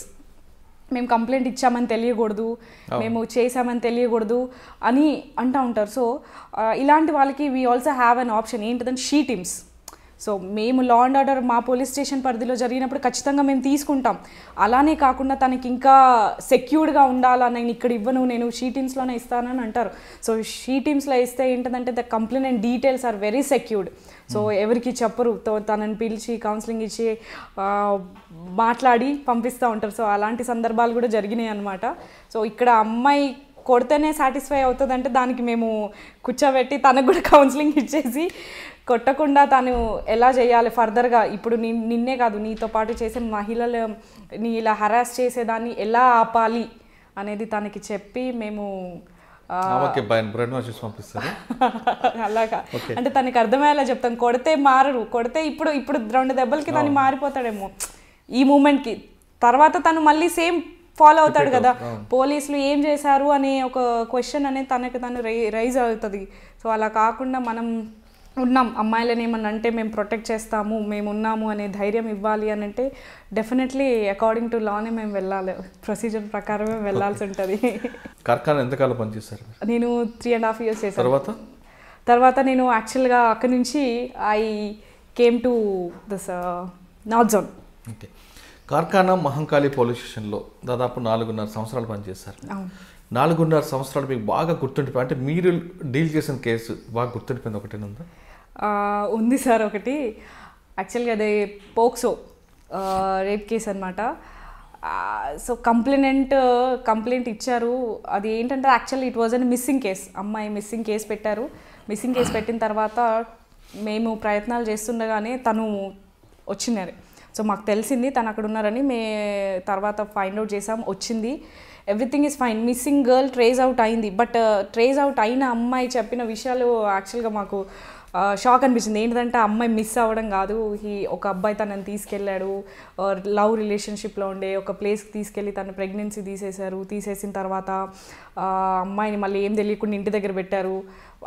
మేము కంప్లైంట్ ఇచ్చామని తెలియకూడదు, మేము చేసామని తెలియకూడదు అని అంటూ ఉంటారు. సో ఇలాంటి వాళ్ళకి we also have an option ఏంటిదంటే షీ టీమ్స్. సో మేము లా అండ్ ఆర్డర్ మా పోలీస్ స్టేషన్ పరిధిలో జరిగినప్పుడు ఖచ్చితంగా మేము తీసుకుంటాం. అలానే కాకుండా తనకి ఇంకా సెక్యూర్డ్గా ఉండాలా, నేను ఇక్కడ ఇవ్వను, నేను షీ టీమ్స్లోనే ఇస్తానని అంటారు. సో షీ టీమ్స్లో ఇస్తే ఏంటంటే the complaint details are very secured. So ఎవరికి చెప్పరు, తనని పిలిచి కౌన్సిలింగ్ ఇచ్చి మాట్లాడి పంపిస్తూ ఉంటారు. సో అలాంటి సందర్భాలు కూడా జరిగినాయి అన్నమాట. సో ఇక్కడ అమ్మాయి కొడితేనే సాటిస్ఫై అవుతుందంటే దానికి మేము కూర్చోబెట్టి తనకు కూడా కౌన్సిలింగ్ ఇచ్చేసి కొట్టకుండా తను ఎలా చేయాలి ఫర్దర్గా, ఇప్పుడు నిన్నే కాదు నీతో పాటు చేసే మహిళలని ఇలా హరాస్ చేసేదాన్ని ఎలా ఆపాలి అనేది తనకి చెప్పి మేము అలాగా అంటే తనకి అర్థమయ్యేలా చెప్తాం. కొడితే మారరు, కొడితే ఇప్పుడు 2 దెబ్బలకి తను మారిపోతాడేమో ఈ మూమెంట్కి, తర్వాత తను మళ్ళీ సేమ్ ఫాలో అవుతాడు కదా, పోలీసులు ఏం చేశారు అనే ఒక క్వశ్చన్ అనేది తను రైజ్ అవుతుంది. సో అలా కాకుండా మనం ఉన్నాం, అమ్మాయిలని ఏమన్నా అంటే మేము ప్రొటెక్ట్ చేస్తాము, మేము ఉన్నాము అనే ధైర్యం ఇవ్వాలి అని అంటే డెఫినెట్లీ అకార్డింగ్ టు లానే మేము వెళ్ళాలి, ప్రొసీజర్ ప్రకారమే వెళ్ళాల్సి ఉంటుంది. కార్ఖానా ఎంతకాలం పనిచేస్తారు? నేను 3.5 years చేశాను. తర్వాత నేను యాక్చువల్గా అక్కడి నుంచి I came to this north zone. Okay. Karkhana Mahankali police స్టేషన్లో దాదాపు 4.5 సంవత్సరాలు పనిచేశారు. 4.5 సంవత్సరాలు మీకు బాగా గుర్తుండిపోయి అంటే మీరు డీల్ చేసిన కేసు బాగా గుర్తుండిపోయింది ఒకటి ఉందా? ఉంది సార్ ఒకటి. యాక్చువల్గా అదే పోక్సో రేప్ కేసు అనమాట. సో కంప్లైంట్ ఇచ్చారు. అది ఏంటంటే actually it was an missing case. అమ్మాయి మిస్సింగ్ కేసు పెట్టారు. మిస్సింగ్ కేసు పెట్టిన తర్వాత మేము ప్రయత్నాలు చేస్తుండగానే తను వచ్చినారు. సో మాకు తెలిసింది తను అక్కడ ఉన్నారని, తర్వాత ఫైండ్ అవుట్ చేసాం, వచ్చింది, everything is fine. Missing girl trace out అయింది. బట్ ట్రేస్ అవుట్ అయిన అమ్మాయి చెప్పిన విషయాలు యాక్చువల్గా మాకు షాక్ అనిపించింది. ఏంటంటే ఆ అమ్మాయి మిస్ అవ్వడం కాదు, ఒక అబ్బాయి తనని తీసుకెళ్ళాడు, లవ్ రిలేషన్షిప్లో ఉండే ఒక ప్లేస్కి తీసుకెళ్ళి తను ప్రెగ్నెన్సీ తీసేసిన తర్వాత అమ్మాయిని మళ్ళీ ఏం తెలియకుండా ఇంటి దగ్గర పెట్టారు.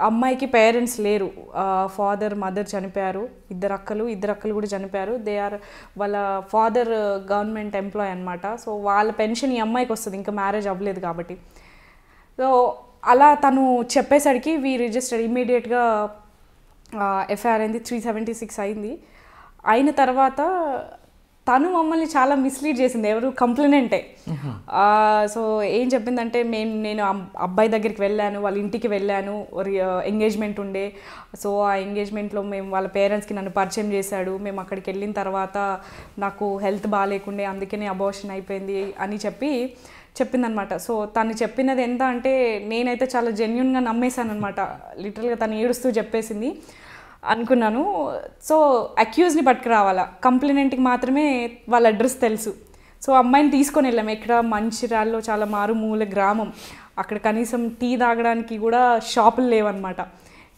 అమ్మాయికి పేరెంట్స్ లేరు, ఫాదర్ మదర్ చనిపోయారు, ఇద్దరు అక్కలు కూడా చనిపోయారు. వాళ్ళ ఫాదర్ గవర్నమెంట్ ఎంప్లాయ్ అనమాట. సో వాళ్ళ పెన్షన్ ఈ అమ్మాయికి వస్తుంది, ఇంకా మ్యారేజ్ అవ్వలేదు కాబట్టి. సో అలా తను చెప్పేసరికి వీ రిజిస్టర్ ఇమ్మీడియట్గా ఎఫ్ఐఆర్ అయింది. 376 అయింది. అయిన తర్వాత తను మమ్మల్ని చాలా మిస్లీడ్ చేసింది, ఎవరు కంప్లైంటే. సో ఏం చెప్పిందంటే నేను అబ్బాయి దగ్గరికి వెళ్ళాను, వాళ్ళ ఇంటికి వెళ్ళాను, ఎంగేజ్మెంట్ ఉండే. సో ఆ ఎంగేజ్మెంట్లో మేము వాళ్ళ పేరెంట్స్కి నన్ను పరిచయం చేశాడు. మేము అక్కడికి వెళ్ళిన తర్వాత నాకు హెల్త్ బాగాలేకుండే, అందుకనే అబార్షన్ అయిపోయింది అని చెప్పిందనమాట. సో తను చెప్పినది ఎంత అంటే నేనైతే చాలా జెన్యున్గా నమ్మేశాను అనమాట. లిటరల్గా తను ఏడుస్తూ చెప్పేసింది అనుకున్నాను. సో అక్యూజ్ని పట్టుకురావాలా, కంప్లైంట్కి మాత్రమే వాళ్ళ అడ్రస్ తెలుసు. సో అమ్మాయిని తీసుకొని వెళ్ళాము. ఇక్కడ మంచిర్యాలలో చాలా మారుమూల గ్రామం, అక్కడ కనీసం టీ తాగడానికి కూడా షాపులు లేవన్నమాట.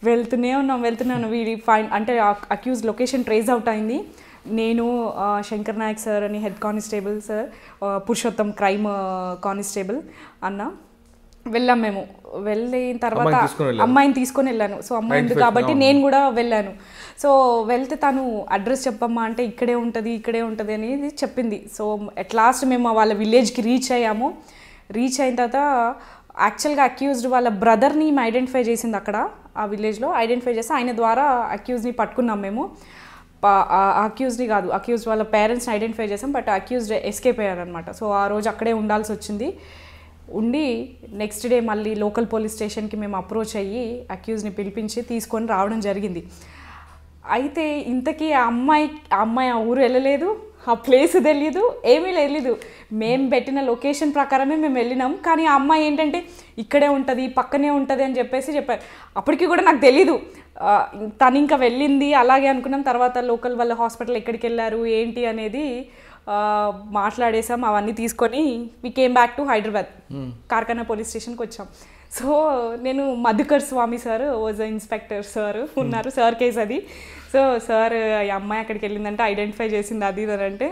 వెళ్తూనే ఉన్నాను. వీడి అంటే అక్యూజ్ లొకేషన్ ట్రేస్ అవుట్ అయింది. నేను శంకర్ నాయక్ సార్ అని head constable sir, Purushottam crime constable అన్న వెళ్ళాం. మేము వెళ్ళిన తర్వాత అమ్మాయిని తీసుకొని వెళ్ళాను. సో అమ్మాయి ఉంది కాబట్టి నేను కూడా వెళ్ళాను. సో వెళ్తే తను అడ్రస్ చెప్పమ్మా అంటే ఇక్కడే ఉంటుంది అనేది చెప్పింది. సో అట్ లాస్ట్ మేము వాళ్ళ విలేజ్కి రీచ్ అయ్యాము. రీచ్ అయిన తర్వాత యాక్చువల్గా అక్యూజ్డ్ వాళ్ళ బ్రదర్ని ఐడెంటిఫై చేసింది అక్కడ ఆ విలేజ్లో. ఐడెంటిఫై చేసి ఆయన ద్వారా అక్యూజ్ని పట్టుకున్నాం మేము. అక్యూజ్ని కాదు, అక్యూజ్డ్ వాళ్ళ పేరెంట్స్ని ఐడెంటిఫై చేసాం. బట్ అక్యూజ్డ్ ఎస్కేప్ అయ్యారనమాట. సో ఆ రోజు అక్కడే ఉండాల్సి వచ్చింది. ఉండి నెక్స్ట్ డే మళ్ళీ లోకల్ పోలీస్ స్టేషన్కి మేము అప్రోచ్ అయ్యి అక్యూజ్ని పిలిపించి తీసుకొని రావడం జరిగింది. అయితే ఇంతకీ ఆ అమ్మాయి ఆ ఊరు వెళ్ళలేదు, ఆ ప్లేస్ తెలియదు, ఏమీ తెలియదు. మేము పెట్టిన లొకేషన్ ప్రకారమే మేము వెళ్ళినాం. కానీ ఆ అమ్మాయి ఏంటంటే ఇక్కడే ఉంటుంది, పక్కనే ఉంటుంది అని చెప్పారు. అప్పటికి కూడా నాకు తెలీదు. తను ఇంకా వెళ్ళింది అలాగే అనుకున్నాం. తర్వాత లోకల్ వాళ్ళ హాస్పిటల్ ఎక్కడికి వెళ్ళారు ఏంటి అనేది మాట్లాడేసాం. అవన్నీ తీసుకొని we came back to Hyderabad. Karkhana police స్టేషన్కి వచ్చాం. సో నేను Madhukar Swamy sir was inspector sir ఉన్నారు, సార్ కేసు అది. సో సార్ ఈ అమ్మాయి అక్కడికి వెళ్ళిందంటే ఐడెంటిఫై చేసింది అది ఇది అంటే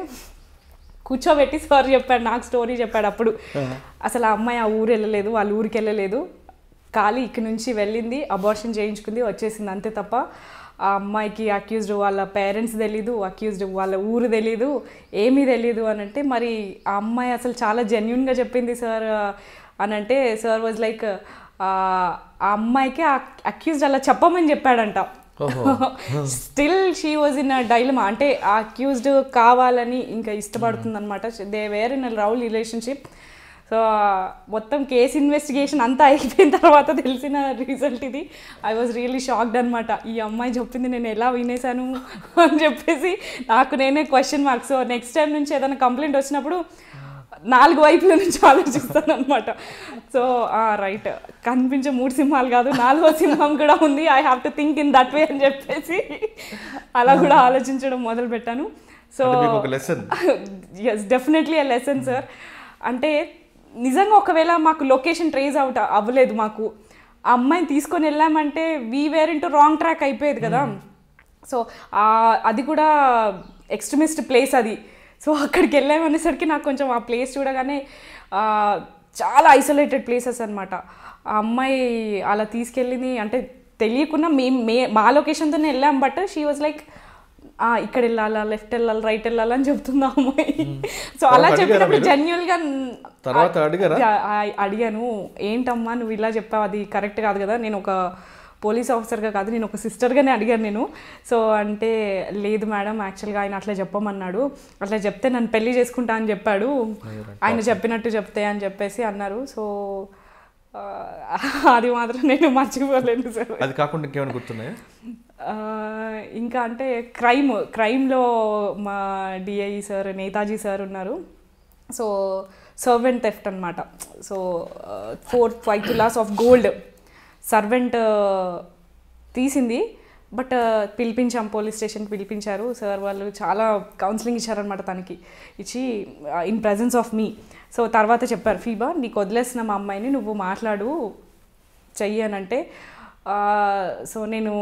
కూర్చోబెట్టి సార్ చెప్పాడు, నాకు స్టోరీ చెప్పాడు. అప్పుడు అసలు ఆ అమ్మాయి ఆ ఊరు వెళ్ళలేదు, వాళ్ళ ఊరికి వెళ్ళలేదు, ఖాళీ ఇక్కడి నుంచి వెళ్ళింది, అబార్షన్ చేయించుకుంది, వచ్చేసింది, అంతే తప్ప ఆ అమ్మాయికి అక్యూజ్డ్ వాళ్ళ పేరెంట్స్ తెలీదు, అక్యూజ్డ్ వాళ్ళ ఊరు తెలీదు, ఏమీ తెలీదు అని అంటే. మరి ఆ అమ్మాయి అసలు చాలా జెన్యున్గా చెప్పింది సార్ అని అంటే సార్ వాజ్ లైక్ ఆ అమ్మాయికి అక్యూజ్డ్ అలా చెప్పమని చెప్పాడంట. Still she was in a dilemma. అంటే ఆ అక్యూజ్డ్ కావాలని ఇంకా ఇష్టపడుతుంది అనమాట. They were in a love relationship. So మొత్తం కేసు ఇన్వెస్టిగేషన్ అంతా అయిపోయిన తర్వాత తెలిసిన రిజల్ట్ ఇది. ఐ వాజ్ రియల్లీ షాక్డ్ అనమాట. ఈ అమ్మాయి చెప్పింది నేను ఎలా వినేశాను అని చెప్పేసి నాకు నేనే question mark. So next time నుంచి ఏదైనా కంప్లైంట్ వచ్చినప్పుడు 4 వైపుల నుంచి ఆలోచిస్తాను అనమాట. సో రైట్, కనిపించే 3 సింహాలు కాదు 4వ సింహం కూడా ఉంది, I have to think in that way అని చెప్పేసి అలా కూడా ఆలోచించడం మొదలు పెట్టాను. So yes, definitely a lesson sir. అంటే నిజంగా ఒకవేళ మాకు లొకేషన్ ట్రేస్ అవుట్ అవ్వలేదు, మాకు ఆ అమ్మాయిని తీసుకొని వెళ్ళామంటే we were into wrong track అయిపోయేది కదా. సో అది కూడా ఎక్స్ట్రీమిస్ట్ ప్లేస్ అది. సో అక్కడికి వెళ్ళామనేసరికి నాకు కొంచెం ఆ ప్లేస్ చూడగానే చాలా ఐసోలేటెడ్ ప్లేసెస్ అనమాట. ఆ అమ్మాయి అలా తీసుకెళ్ళింది అంటే తెలియకుండా మా లొకేషన్తోనే వెళ్ళాం. బట్ షీ వాజ్ లైక్ ఇక్కడ వెళ్ళాలా, లెఫ్ట్ వెళ్ళాలి, రైట్ వెళ్ళాలి అని చెప్తుంది ఆ అమ్మాయి. సో అలా చెప్పినప్పుడు జెన్యున్గా అడిగాను, ఏంటమ్మా నువ్వు ఇలా చెప్పావు, అది కరెక్ట్ కాదు కదా, నేను ఒక పోలీస్ ఆఫీసర్గా కాదు, నేను ఒక సిస్టర్గానే అడిగాను నేను. సో అంటే లేదు మేడం, యాక్చువల్గా ఆయన అట్లా చెప్పమన్నాడు, అట్లా చెప్తే నన్ను పెళ్లి చేసుకుంటా అని చెప్పాడు, ఆయన చెప్పినట్టు చెప్తే అని చెప్పేసి అన్నారు. సో అది మాత్రం నేను మర్చిపోలేను సార్. అది కాకుండా ఇంకేమైనా గుర్తున్నాయా? ఇంకా అంటే క్రైమ్లో మా డిఐ సార్ నేతాజీ సార్ ఉన్నారు. సో సర్వెంట్ థెఫ్ట్ అనమాట. So 4-5 tolas of gold servant తీసింది. బట్ పిలిపించాం, పోలీస్ స్టేషన్కి పిలిపించారు సార్. వాళ్ళు చాలా కౌన్సిలింగ్ ఇచ్చారనమాట తనకి, ఇచ్చి in presence of me. So తర్వాత చెప్పారు, ఫీబా నీకు వదిలేసిన మా అమ్మాయిని, నువ్వు మాట్లాడు చెయ్యి అని అంటే. సో నేను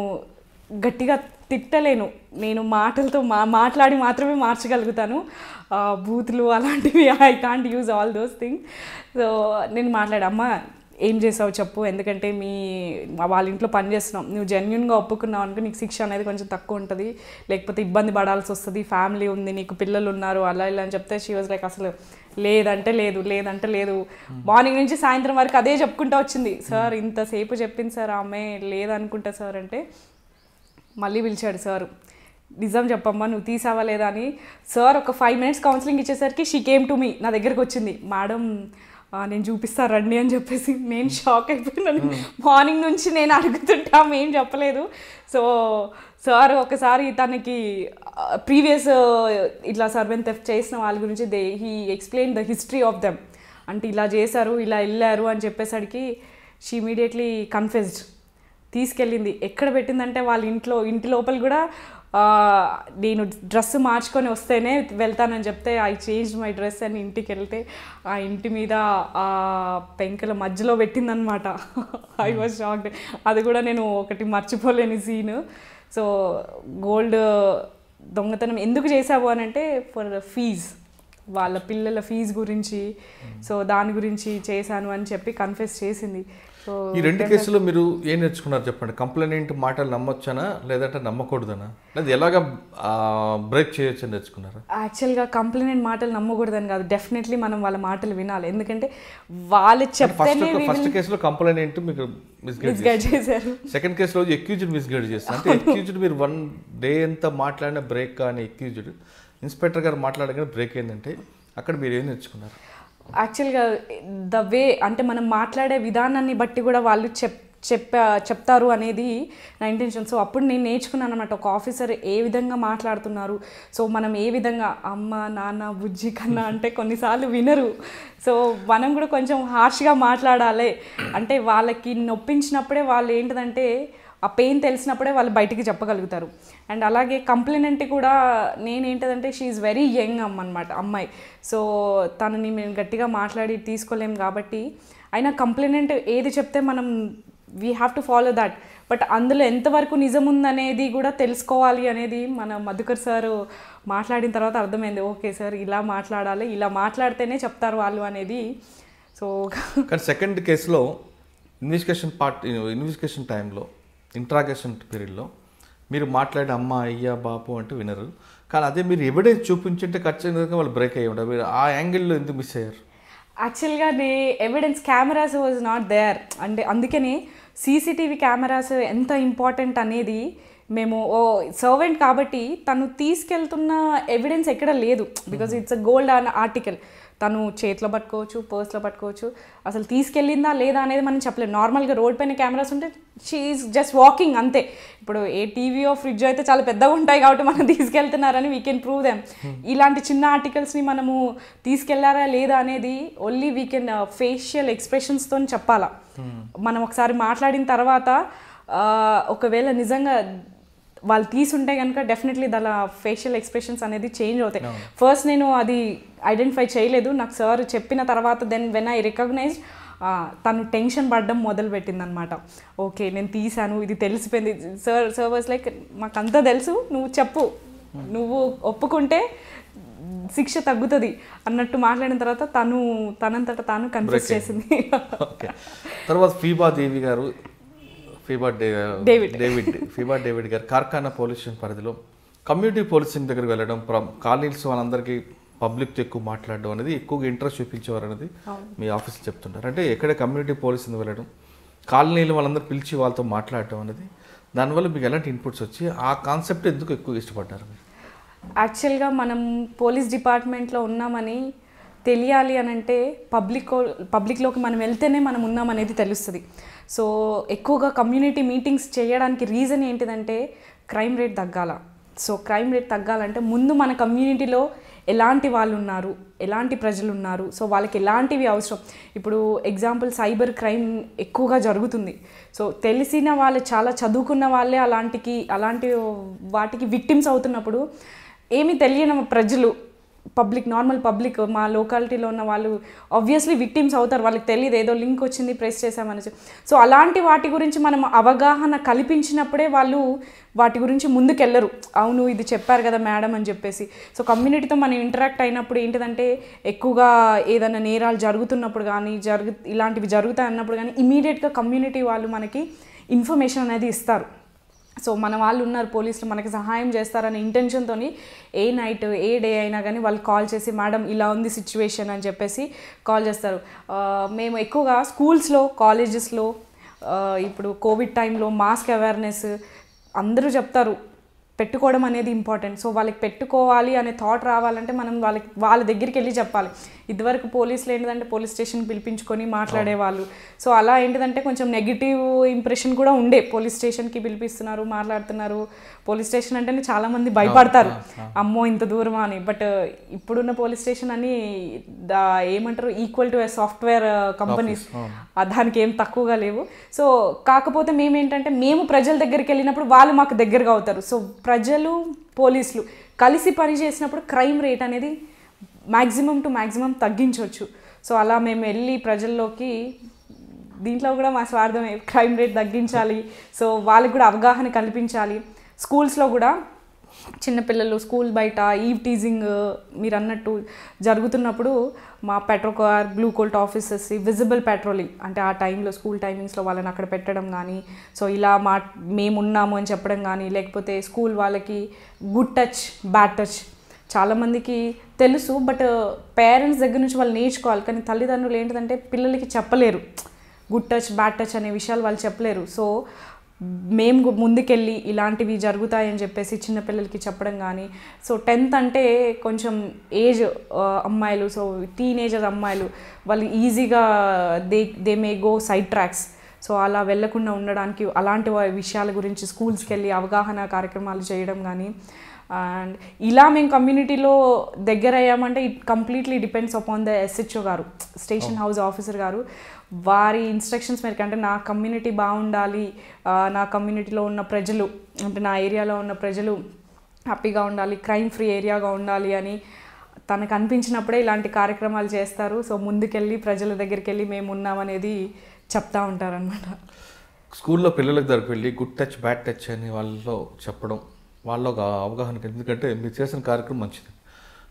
గట్టిగా తిట్టలేను, నేను మాటలతో మాట్లాడి మాత్రమే మార్చగలుగుతాను, బూతులు అలాంటివి I can't use all those things. So నేను మాట్లాడమ్మా ఏం చేసావు చెప్పు, ఎందుకంటే వాళ్ళ ఇంట్లో పని చేస్తున్నావు, నువ్వు జెన్యున్గా ఒప్పుకున్నావు అనుకో నీకు శిక్ష అనేది కొంచెం తక్కువ ఉంటుంది, లేకపోతే ఇబ్బంది పడాల్సి వస్తుంది, ఫ్యామిలీ ఉంది, నీకు పిల్లలు ఉన్నారు, అలా ఇలా అని చెప్తే షీ వాజ్ లైక్ అసలు లేదంటే లేదు. మార్నింగ్ నుంచి సాయంత్రం వరకు అదే చెప్పుకుంటూ వచ్చింది. సార్ ఇంతసేపు చెప్పింది సార్ ఆమె లేదనుకుంటా సార్ అంటే. మళ్ళీ పిలిచాడు సార్, నిజం చెప్పమ్మా నువ్వు తీసావా లేదా అని. సార్ ఒక 5 minutes కౌన్సిలింగ్ ఇచ్చేసరికి షీ కేమ్ టు మీ, నా దగ్గరకు వచ్చింది, మేడం నేను చూపిస్తాను రండి అని చెప్పేసి. నేను షాక్ అయిపోయినాను, మార్నింగ్ నుంచి నేను అడుగుతుంటా ఏం చెప్పలేదు. సో సార్ ఒకసారి తనకి ప్రీవియస్ ఇట్లా సర్వెంట్ థెఫ్ట్ చేసిన వాళ్ళ గురించి he explain the history of them, అంటే ఇలా చేశారు ఇలా వెళ్ళారు అని చెప్పేసరికి షీ ఇమీడియట్లీ కన్ఫెస్డ్. తీసుకెళ్ళింది, ఎక్కడ పెట్టిందంటే వాళ్ళ ఇంటి లోపల కూడా నేను డ్రెస్ మార్చుకొని వస్తేనే వెళ్తానని చెప్తే ఐ చేంజ్ మై డ్రెస్ అని ఇంటికి వెళ్తే ఆ ఇంటి మీద ఆ పెంకల మధ్యలో పెట్టిందనమాట. I was shocked. అది కూడా నేను ఒకటి మర్చిపోలేని సీన్. సో గోల్డ్ దొంగతనం ఎందుకు చేసావు అని అంటే ఫర్ ఫీజ్, వాళ్ళ పిల్లల ఫీజు గురించి, సో దాని గురించి చేశాను అని చెప్పి కన్ఫెస్ చేసింది. సో ఈ 2 కేసులో మీరు ఏం నేర్చుకున్నారు చెప్పండి? కంప్లైంట్ మాటలు నమ్మొచ్చనా లేదంటే నమ్మకూడదనా, లేదా ఎలాగా బ్రేక్ చేయొచ్చని నేర్చుకున్నారు? యాక్చువల్గా కంప్లైంట్ మాటలు నమ్మకూడదని కాదు, డెఫినెట్లీ మనం వాళ్ళ మాటలు వినాలి. ఎందుకంటే వాళ్ళు చెప్తేనే. ఫస్ట్ కేసులో కంప్లైంట్ మీకు మిస్గైడ్ చేశారు, సెకండ్ కేసులో అక్యూజ్డ్ మిస్గైడ్ చేస్తారు. అంటే అక్యూజ్డ్ మీరు 1 day అంతా మాట్లాడిన బ్రేక్ కానీ అక్యూజ్డ్ ఇన్స్పెక్టర్ గారు మాట్లాడగానే బ్రేక్ ఏంటంటే అక్కడ మీరు ఏం నేర్చుకున్నారు? యాక్చువల్గా ద వే అంటే మనం మాట్లాడే విధానాన్ని బట్టి కూడా వాళ్ళు చెప్తారు అనేది నా ఇంటెన్షన్. సో అప్పుడు నేను నేర్చుకున్నాను అనమాట, ఒక ఆఫీసర్ ఏ విధంగా మాట్లాడుతున్నారు, సో మనం ఏ విధంగా అమ్మ నాన్న బుజ్జి కన్నా అంటే కొన్నిసార్లు వినరు. సో మనం కూడా కొంచెం హార్ష్గా మాట్లాడాలి, అంటే వాళ్ళకి నొప్పించినప్పుడే వాళ్ళు ఏంటిదంటే ఆ పెయిన్ తెలిసినప్పుడే వాళ్ళు బయటికి చెప్పగలుగుతారు. అండ్ అలాగే కంప్లైనెంట్ కూడా నేనేంటంటే షీ ఈజ్ వెరీ యంగ్ అమ్మాయి. సో తనని మేము గట్టిగా మాట్లాడి తీసుకోలేం కాబట్టి అయినా కంప్లైనెంట్ ఏది చెప్తే మనం we have to follow that. But అందులో ఎంతవరకు నిజం ఉందనేది కూడా తెలుసుకోవాలి అనేది మన మధుకర్ సార్ మాట్లాడిన తర్వాత అర్థమైంది. ఓకే సార్, ఇలా మాట్లాడాలి, ఇలా మాట్లాడితేనే చెప్తారు వాళ్ళు అనేది. సో కానీ సెకండ్ కేసులో ఇన్వెస్టిగేషన్ టైంలో ఇంట్రాగేషన్ పీరియడ్లో మీరు మాట్లాడే అమ్మ అయ్యా బాపు అంటే వినరు, కానీ అదే మీరు ఎవిడెన్స్ చూపించుంటే ఖచ్చితంగా వాళ్ళు బ్రేక్ అయ్యి ఉంటారు. మీరు ఆ యాంగిల్లో ఎందుకు మిస్ అయ్యారు? యాక్చువల్గా evidence cameras was not there, అంటే అందుకని సీసీటీవీ కెమెరాస్ ఎంత ఇంపార్టెంట్ అనేది మేము సర్వెంట్ కాబట్టి తను తీసుకెళ్తున్న ఎవిడెన్స్ ఎక్కడ లేదు. Because it's a gold article, తను చేతిలో పట్టుకోవచ్చు, పర్స్లో పట్టుకోవచ్చు, అసలు తీసుకెళ్ళిందా లేదా అనేది మనం చెప్పలేము. నార్మల్గా రోడ్ పైన కెమెరాస్ ఉంటే షీ ఈజ్ జస్ట్ వాకింగ్ అంతే. ఇప్పుడు ఏ టీవీయో ఫ్రిడ్జ్ అయితే చాలా పెద్దగా ఉంటాయి కాబట్టి మనం తీసుకెళ్తున్నారని వీ కెన్ ప్రూవ్ దెమ్. ఇలాంటి చిన్న ఆర్టికల్స్ని మనము తీసుకెళ్లారా లేదా అనేది ఓన్లీ వీ కెన్ ఫేషియల్ ఎక్స్ప్రెషన్స్తో చెప్పాలా. మనం ఒకసారి మాట్లాడిన తర్వాత ఒకవేళ నిజంగా వాళ్ళు తీసుంటే కనుక డెఫినెట్లీ దాని ఫేషియల్ ఎక్స్ప్రెషన్స్ అనేది చేంజ్ అవుతాయి. ఫస్ట్ నేను అది ఐడెంటిఫై చేయలేదు, నాకు సార్ చెప్పిన తర్వాత దెన్ వెన్ ఐ రికగ్నైజ్ తను టెన్షన్ పడడం మొదలుపెట్టిందనమాట. ఓకే నేను తీసాను, ఇది తెలిసిపోయింది. సార్ వాజ్ లైక్ మాకంతా తెలుసు, నువ్వు చెప్పు, నువ్వు ఒప్పుకుంటే శిక్ష తగ్గుతుంది అన్నట్టు మాట్లాడిన తర్వాత తనంతట తాను కన్ఫ్యూజ్ చేసింది. తర్వాత ఫీబా డేవిడ్ గారు కార్ఖానా పోలీస్ స్టేషన్ పరిధిలో కమ్యూనిటీ పోలీసింగ్ దగ్గరికి వెళ్ళడం, కాలనీస్ వాళ్ళందరికీ పబ్లిక్తో ఎక్కువ మాట్లాడడం అనేది ఎక్కువగా ఇంట్రెస్ట్ చూపించేవారు అనేది మీ ఆఫీస్లో చెప్తుంటారు. అంటే ఎక్కడ కమ్యూనిటీ పోలీసింగ్ వెళ్ళడం, కాలనీలు వాళ్ళందరూ పిలిచి వాళ్ళతో మాట్లాడటం అనేది, దానివల్ల మీకు ఎలాంటి ఇన్పుట్స్ వచ్చి ఆ కాన్సెప్ట్ ఎందుకు ఎక్కువ ఇష్టపడ్డారు? యాక్చువల్గా మనం పోలీస్ డిపార్ట్మెంట్లో ఉన్నామని తెలియాలి అని అంటే పబ్లిక్లోకి మనం వెళ్తేనే మనం ఉన్నామనేది తెలుస్తుంది. సో ఎక్కువగా కమ్యూనిటీ మీటింగ్స్ చేయడానికి రీజన్ ఏంటిదంటే క్రైమ్ రేట్ తగ్గాల. సో క్రైమ్ రేట్ తగ్గాలంటే ముందు మన కమ్యూనిటీలో ఎలాంటి వాళ్ళు ఉన్నారు, ఎలాంటి ప్రజలు ఉన్నారు, సో వాళ్ళకి ఎలాంటివి అవసరం. ఇప్పుడు ఎగ్జాంపుల్ సైబర్ క్రైమ్ ఎక్కువగా జరుగుతుంది. సో తెలిసిన వాళ్ళు, చాలా చదువుకున్న వాళ్ళే అలాంటి వాటికి విక్టిమ్స్ అవుతున్నప్పుడు ఏమీ తెలియని ప్రజలు, నార్మల్ పబ్లిక్, మా లోకాలిటీలో ఉన్న వాళ్ళు ఆబ్వియస్లీ విక్టిమ్స్ అవుతారు. వాళ్ళకి తెలియదు, ఏదో లింక్ వచ్చింది ప్రెస్ చేసామని. సో అలాంటి వాటి గురించి మనం అవగాహన కల్పించినప్పుడే వాళ్ళు వాటి గురించి ముందుకెళ్ళరు. అవును ఇది చెప్పారు కదా మేడం అని చెప్పేసి. సో కమ్యూనిటీతో మనం ఇంటరాక్ట్ అయినప్పుడు ఏంటిదంటే ఎక్కువగా ఏదైనా నేరాలు జరుగుతున్నప్పుడు కానీ ఇలాంటివి జరుగుతాయి అన్నప్పుడు కానీ ఇమీడియట్గా కమ్యూనిటీ వాళ్ళు మనకి ఇన్ఫర్మేషన్ అనేది ఇస్తారు. సో మన వాళ్ళు ఉన్నారు, పోలీసులు మనకి సహాయం చేస్తారనే ఇంటెన్షన్తో ఏ నైట్ ఏ డే అయినా కానీ వాళ్ళు కాల్ చేసి మేడం ఇలా ఉంది సిచ్యువేషన్ అని చెప్పేసి కాల్ చేస్తారు. మేము ఎక్కువగా స్కూల్స్లో, కాలేజెస్లో ఇప్పుడు కోవిడ్ టైంలో మాస్క్ అవేర్నెస్ అందరూ చెప్తారు, పెట్టుకోవడం అనేది ఇంపార్టెంట్. సో వాళ్ళకి పెట్టుకోవాలి అనే థాట్ రావాలంటే మనం వాళ్ళ దగ్గరికి వెళ్ళి చెప్పాలి. ఇదివరకు పోలీసులు ఏంటిదంటే పోలీస్ స్టేషన్ పిలిపించుకొని మాట్లాడేవాళ్ళు. సో అలా ఏంటిదంటే కొంచెం నెగిటివ్ ఇంప్రెషన్ కూడా ఉండే, పోలీస్ స్టేషన్కి పిలిపిస్తున్నారు, మాట్లాడుతున్నారు. పోలీస్ స్టేషన్ అంటేనే చాలామంది భయపడతారు, అమ్మో ఇంత దూరమా అని. బట్ ఇప్పుడున్న పోలీస్ స్టేషన్ అని ఏమంటారు, ఈక్వల్ టు సాఫ్ట్వేర్ కంపెనీస్, దానికి ఏం తక్కువగా లేవు. సో కాకపోతే మేమేంటంటే మేము ప్రజల దగ్గరికి వెళ్ళినప్పుడు వాళ్ళు మాకు దగ్గరగా అవుతారు. సో ప్రజలు పోలీసులు కలిసి పనిచేసినప్పుడు క్రైమ్ రేట్ అనేది మ్యాక్సిమం టు మ్యాక్సిమం తగ్గించవచ్చు. సో అలా మేము వెళ్ళి ప్రజల్లోకి, దీంట్లో కూడా మా స్వార్థమే, క్రైమ్ రేట్ తగ్గించాలి, సో వాళ్ళకి కూడా అవగాహన కల్పించాలి. స్కూల్స్లో కూడా చిన్నపిల్లలు స్కూల్ బయట ఈవ్ టీజింగ్ మీరు అన్నట్టు జరుగుతున్నప్పుడు మా petro car, blue colt officers visible patrolling, అంటే ఆ టైంలో స్కూల్ టైమింగ్స్లో వాళ్ళని అక్కడ పెట్టడం కానీ, సో ఇలా మేమున్నాము అని చెప్పడం కానీ, లేకపోతే స్కూల్ వాళ్ళకి గుడ్ టచ్, బ్యాడ్ టచ్ చాలామందికి తెలుసు, బట్ పేరెంట్స్ దగ్గర నుంచి వాళ్ళు నేర్చుకోవాలి. కానీ తల్లిదండ్రులు ఏంటంటే పిల్లలకి చెప్పలేరు, గుడ్ టచ్ బ్యాడ్ టచ్ అనే విషయాలు వాళ్ళు చెప్పలేరు. సో మేము ముందుకెళ్ళి ఇలాంటివి జరుగుతాయని చెప్పేసి చిన్నపిల్లలకి చెప్పడం కానీ. సో 10th అంటే కొంచెం ఏజ్ అమ్మాయిలు, సో టీనేజర్ అమ్మాయిలు వాళ్ళు ఈజీగా they may go side tracks. So అలా వెళ్లకుండా ఉండడానికి అలాంటి విషయాల గురించి స్కూల్స్కి వెళ్ళి అవగాహన కార్యక్రమాలు చేయడం కానీ. అండ్ ఇలా మేము కమ్యూనిటీలో దగ్గర అయ్యామంటే it completely depends upon the SHO గారు, స్టేషన్ హౌస్ ఆఫీసర్ గారు. వారి ఇన్స్ట్రక్షన్స్ మేరకు, అంటే నా కమ్యూనిటీ బాగుండాలి, నా కమ్యూనిటీలో ఉన్న ప్రజలు, అంటే నా ఏరియాలో ఉన్న ప్రజలు హ్యాపీగా ఉండాలి, క్రైమ్ ఫ్రీ ఏరియాగా ఉండాలి అని తనకు అనిపించినప్పుడే ఇలాంటి కార్యక్రమాలు చేస్తారు. సో ముందుకెళ్ళి ప్రజల దగ్గరికి వెళ్ళి మేము ఉన్నామనేది చెప్తా ఉంటారనమాట. స్కూల్లో పిల్లలకు దగ్గరికి వెళ్ళి గుడ్ టచ్ బ్యాడ్ టచ్ అని వాళ్ళలో చెప్పడం, వాళ్ళలో ఒక అవగాహన, ఎందుకంటే మీరు చేసిన కార్యక్రమం మంచిది.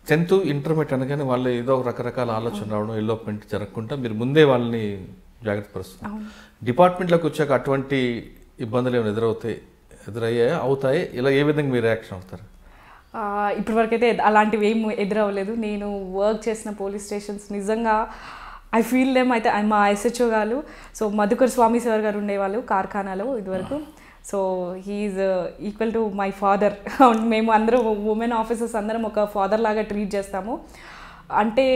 10th ఇంటర్మీడియట్ అనగానే వాళ్ళు ఏదో రకరకాల ఆలోచన రావడం, ఎల్లోప్మెంట్ జరగకుండా మీరు ముందే వాళ్ళని జాగ్రత్త పరుస్తారు. డిపార్ట్మెంట్లోకి వచ్చాక అటువంటి ఇబ్బందులు ఏమైనా అవుతాయి, ఇలా ఏ విధంగా మీరు రియాక్షన్ అవుతారు? ఇప్పటివరకైతే అలాంటివి ఏం ఎదురవ్వలేదు. నేను వర్క్ చేసిన పోలీస్ స్టేషన్స్ నిజంగా ఐ ఫీల్ దెమ్. అయితే మా SHO గారు, సో మధుకర్ స్వామి సార్ గారు ఉండేవాళ్ళు కార్ఖానాలో ఇదివరకు. So he's equal to my father. మేము అందరూ ఉమెన్ ఆఫీసర్స్ అందరం ఒక ఫాదర్ లాగా ట్రీట్ చేస్తాము. అంటే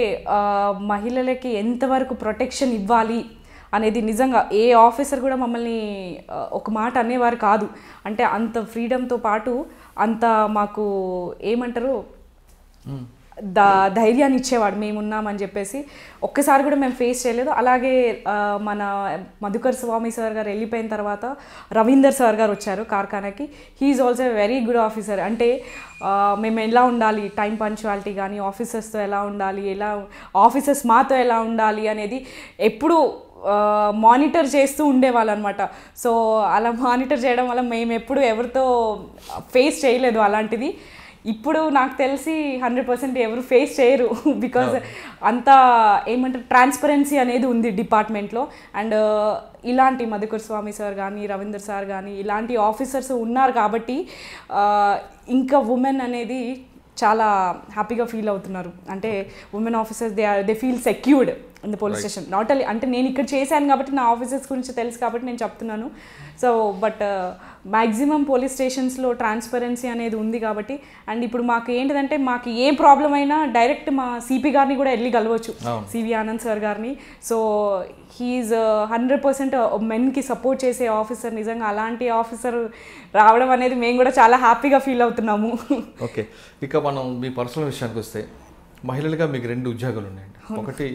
మహిళలకి ఎంతవరకు ప్రొటెక్షన్ ఇవ్వాలి అనేది నిజంగా ఏ ఆఫీసర్ కూడా మమ్మల్ని ఒక మాట అనేవారు కాదు. అంటే అంత ఫ్రీడమ్తో పాటు అంత మాకు ఏమంటారు ధైర్యాన్ని ఇచ్చేవాడు, మేమున్నామని చెప్పేసి. ఒక్కసారి కూడా మేము ఫేస్ చేయలేదు. అలాగే మన మధుకర్ స్వామి సార్ గారు వెళ్ళిపోయిన తర్వాత రవీందర్ సార్ గారు వచ్చారు కార్ఖానాకి. He's also very good officer. అంటే మేము ఎలా ఉండాలి, టైం పంక్చువాలిటీ కానీ, ఆఫీసర్స్తో ఎలా ఉండాలి, ఆఫీసర్స్ మాతో ఎలా ఉండాలి అనేది ఎప్పుడు మానిటర్ చేస్తూ ఉండేవాళ్ళు అనమాట. సో అలా మానిటర్ చేయడం వల్ల మేము ఎప్పుడు ఎవరితో ఫేస్ చేయలేదు అలాంటిది. ఇప్పుడు నాకు తెలిసి 100% ఎవరు ఫేస్ చేయరు, బికాజ్ అంత ఏమంటారు ట్రాన్స్పరెన్సీ అనేది ఉంది డిపార్ట్మెంట్లో. అండ్ ఇలాంటి మధుకర్ స్వామి సార్ కానీ, రవీందర్ సార్ కానీ ఇలాంటి ఆఫీసర్స్ ఉన్నారు కాబట్టి ఇంకా ఉమెన్ అనేది చాలా హ్యాపీగా ఫీల్ అవుతున్నారు. అంటే women officers they feel secured in the police station. Not only అంటే నేను ఇక్కడ చేశాను కాబట్టి నా ఆఫీసర్స్ గురించి తెలుసు కాబట్టి నేను చెప్తున్నాను. సో బట్ మ్యాక్సిమం పోలీస్ స్టేషన్స్లో ట్రాన్స్పరెన్సీ అనేది ఉంది కాబట్టి. అండ్ ఇప్పుడు మాకు ఏంటిదంటే మాకు ఏ ప్రాబ్లం అయినా డైరెక్ట్ మా CP గారిని కూడా వెళ్ళి కలవచ్చు, CV ఆనంద్ సార్ గారిని. సో హీఈస్ 100% మెన్కి సపోర్ట్ చేసే ఆఫీసర్. నిజంగా అలాంటి ఆఫీసర్ రావడం అనేది మేము కూడా చాలా హ్యాపీగా ఫీల్ అవుతున్నాము. ఓకే, ఇక మనం మీ పర్సనల్ విషయానికి వస్తే, మహిళలుగా మీకు 2 ఉద్యోగాలు ఉన్నాయండి. ఒకటి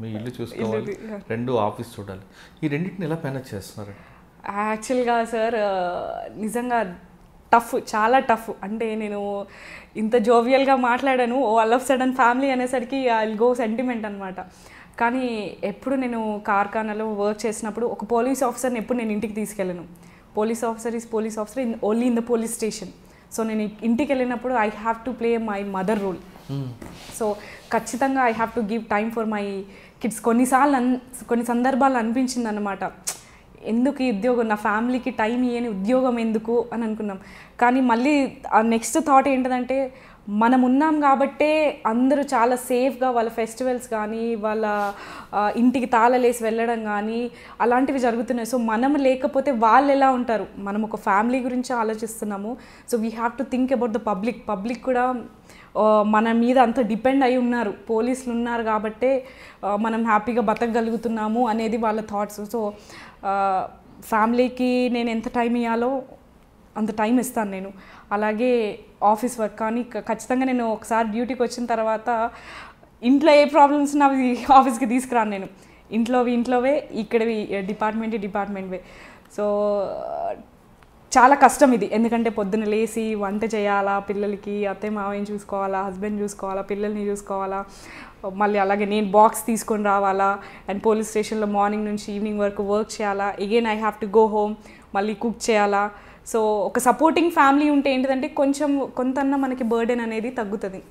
మీ ఇల్లు చూసుకోవాలి, 2 ఆఫీస్ చూడాలి. ఈ రెండింటిని ఎలా మేనేజ్ చేస్తున్నారు? యాక్చువల్గా సార్ నిజంగా టఫ్, చాలా టఫ్. అంటే నేను ఇంత జోవియల్గా మాట్లాడాను, ఆల్ ఆఫ్ సడన్ ఫ్యామిలీ అనేసరికి ఐ విల్ గో సెంటిమెంట్ అనమాట. కానీ ఎప్పుడు నేను కార్ఖానాలో వర్క్ చేసినప్పుడు ఒక పోలీస్ ఆఫీసర్ని ఎప్పుడు నేను ఇంటికి తీసుకెళ్ళను. Police officer is police officer only in the police station. So నేను ఇంటికి వెళ్ళినప్పుడు I have to play my mother role. So ఖచ్చితంగా I have to give time for my kids. కొన్ని సందర్భాలు అనిపించింది అన్నమాట, ఎందుకు ఈ ఉద్యోగం, నా ఫ్యామిలీకి టైం ఇయ్యని ఉద్యోగం ఎందుకు అని అనుకున్నాం. కానీ మళ్ళీ ఆ నెక్స్ట్ థాట్ ఏంటంటే, మనం ఉన్నాం కాబట్టే అందరూ చాలా సేఫ్గా వాళ్ళ ఫెస్టివల్స్ కానీ, వాళ్ళ ఇంటికి తాళలేసి వెళ్ళడం కానీ అలాంటివి జరుగుతున్నాయి. సో మనం లేకపోతే వాళ్ళు ఎలా ఉంటారు? మనం ఒక ఫ్యామిలీ గురించి ఆలోచిస్తున్నాము. So we have to think about the public కూడా మన మీద అంత డిపెండ్ అయి ఉన్నారు, పోలీసులు ఉన్నారు కాబట్టే మనం హ్యాపీగా బతకగలుగుతున్నాము అనేది వాళ్ళ థాట్స్. సో ఫ్యామిలీకి నేను ఎంత టైం ఇవ్వాలో అంత టైం ఇస్తాను నేను. అలాగే ఆఫీస్ వర్క్ కానీ ఖచ్చితంగా నేను ఒకసారి డ్యూటీకి వచ్చిన తర్వాత ఇంట్లో ఏ ప్రాబ్లమ్స్ ఉన్నా అవి ఆఫీస్కి తీసుకురాను నేను. ఇంట్లోవే, ఇక్కడవి డిపార్ట్మెంట్వే. సో చాలా కష్టం ఇది, ఎందుకంటే పొద్దున్న లేచి వంట చేయాలా, పిల్లలకి అత్తయ్య మావయ్యని చూసుకోవాలా, హస్బెండ్ చూసుకోవాలా, పిల్లల్ని చూసుకోవాలా, మళ్ళీ అలాగే నేను బాక్స్ తీసుకొని రావాలా, అండ్ పోలీస్ స్టేషన్లో మార్నింగ్ నుంచి ఈవినింగ్ వరకు వర్క్ చేయాలా, again I have to go home, మళ్ళీ కుక్ చేయాలా. సో ఒక సపోర్టింగ్ ఫ్యామిలీ ఉంటే ఏంటిదంటే కొంతన్నా మనకి బర్డెన్ అనేది తగ్గుతుంది.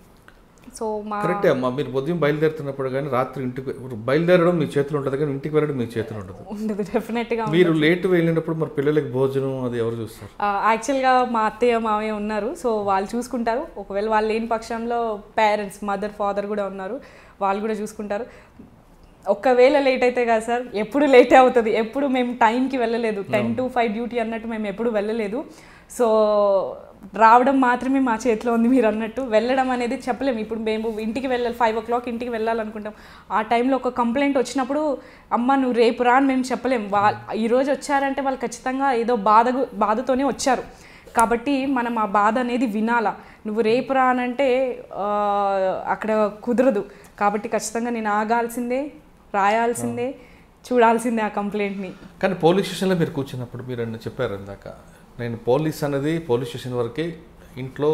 సో కరెక్టే అమ్మా, మీరు ఉదయం బయలుదేరుతున్నప్పుడు కానీ రాత్రి ఇంటికి బయలుదేరడం మీ చేతిలో ఉంటుంది, కానీ ఇంటికి వెళ్ళడం మీ చేతిలో ఉండదు. డెఫినెట్గా మీరు లేట్ వెళ్ళినప్పుడు మరి పిల్లలకి భోజనం అది ఎవరు చూస్తారు? యాక్చువల్గా మా అత్తయ్య మావయ్య ఉన్నారు, సో వాళ్ళు చూసుకుంటారు. ఒకవేళ వాళ్ళు లేని పక్షంలో పేరెంట్స్, మదర్ ఫాదర్ కూడా ఉన్నారు, వాళ్ళు కూడా చూసుకుంటారు. ఒకవేళ లేట్ అయితే కదా సార్, ఎప్పుడు లేటే అవుతుంది. ఎప్పుడు మేము టైంకి వెళ్ళలేదు, 10 to 5 డ్యూటీ అన్నట్టు మేము ఎప్పుడు వెళ్ళలేదు. సో రావడం మాత్రమే మా చేతిలో ఉంది. మీరు అన్నట్టు వెళ్ళడం అనేది చెప్పలేము. ఇప్పుడు మేము ఇంటికి వెళ్ళాలి, 5 o'clock ఇంటికి వెళ్ళాలనుకుంటాం. ఆ టైంలో ఒక కంప్లైంట్ వచ్చినప్పుడు అమ్మ నువ్వు రేపు రా అని మేము చెప్పలేము. ఈరోజు వచ్చారంటే వాళ్ళు ఖచ్చితంగా ఏదో బాధతోనే వచ్చారు కాబట్టి మనం ఆ బాధ అనేది వినాలా. నువ్వు రేపు రా అనంటే అక్కడ కుదరదు. కాబట్టి ఖచ్చితంగా నేను ఆగాల్సిందే, రాయాల్సిందే, చూడాల్సిందే ఆ కంప్లైంట్ని. కానీ పోలీస్ స్టేషన్లో మీరు కూర్చున్నప్పుడు మీరు అన్న చెప్పారు ఇందాక, నేను పోలీస్ అనేది పోలీస్ స్టేషన్ వరకే ఇంట్లో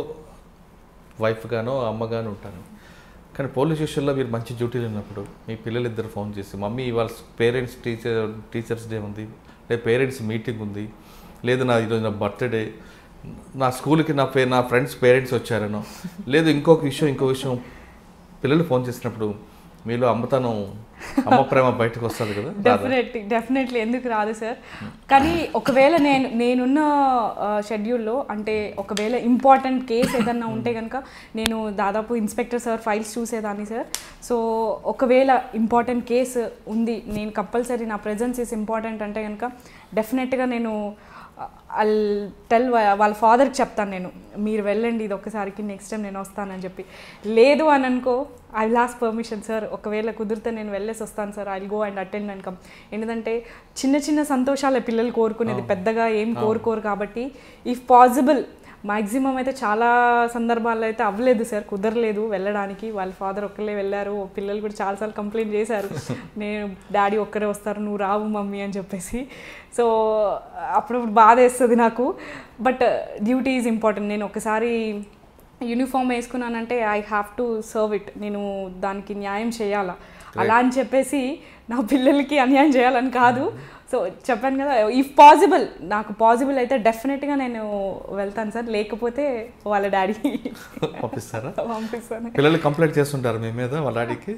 వైఫ్గానో అమ్మగానో ఉంటాను. కానీ పోలీస్ స్టేషన్లో మీరు మంచి డ్యూటీలు ఉన్నప్పుడు మీ పిల్లలిద్దరు ఫోన్ చేసి మమ్మీ ఇవాళ పేరెంట్స్ టీచర్స్ డే ఉంది, లేదా పేరెంట్స్ మీటింగ్ ఉంది, లేదు నా ఈరోజు నా బర్త్డే, నా స్కూల్కి నా ఫ్రెండ్స్ పేరెంట్స్ వచ్చారనో, లేదు ఇంకో విషయం పిల్లలు ఫోన్ చేసినప్పుడు మీలో అమ్మ ప్రేమ బయటకు వస్తుంది కదా? డెఫినెట్లీ ఎందుకు రాదు సార్. కానీ ఒకవేళ నేనున్న షెడ్యూల్లో అంటే ఒకవేళ ఇంపార్టెంట్ కేసు ఏదన్నా ఉంటే కనుక నేను దాదాపు ఇన్స్పెక్టర్ సార్ ఫైల్స్ చూసేదాన్ని సార్. సో ఒకవేళ ఇంపార్టెంట్ కేసు ఉంది, నేను కంపల్సరీ నా ప్రెజెన్స్ ఈస్ ఇంపార్టెంట్ అంటే కనుక డెఫినెట్గా నేను వాళ్ళ ఫాదర్కి చెప్తాను, నేను మీరు వెళ్ళండి ఇది ఒక్కసారికి, నెక్స్ట్ టైం నేను వస్తానని చెప్పి. లేదు అని అనుకో I will ask permission sir, ఒకవేళ కుదిరితే నేను వెళ్ళేసి వస్తాను sir, I will go and attend and come. ఎందుకంటే చిన్న సంతోషాలే పిల్లలు కోరుకునేది, పెద్దగా ఏం కోరుకోరు. కాబట్టి ఇఫ్ పాసిబుల్ మ్యాక్సిమం అయితే చాలా సందర్భాల్లో అయితే అవ్వలేదు సార్, కుదరలేదు వెళ్ళడానికి. వాళ్ళ ఫాదర్ ఒక్కళ్ళే వెళ్ళారు, పిల్లలు కూడా చాలాసార్లు కంప్లైంట్ చేశారు, నేను డాడీ ఒక్కరే వస్తారు నువ్వు రావు మమ్మీ అని చెప్పేసి. సో అప్పుడప్పుడు బాధ వేస్తుంది నాకు. But duty is important. నేను ఒకసారి యూనిఫామ్ వేసుకున్నానంటే I have to serve it, నేను దానికి న్యాయం చేయాలా. అలా అని చెప్పేసి నా పిల్లలకి అన్యాయం చేయాలని కాదు. సో చెప్పాను కదా, ఇఫ్ పాసిబుల్ నాకు పాసిబుల్ అయితే డెఫినెట్గా నేను వెళ్తాను సార్, లేకపోతే వాళ్ళ డాడీ పంపిస్తాను. పిల్లలు కంప్లైంట్ చేస్తుంటారు మీ మీద వాళ్ళ డాడీకి?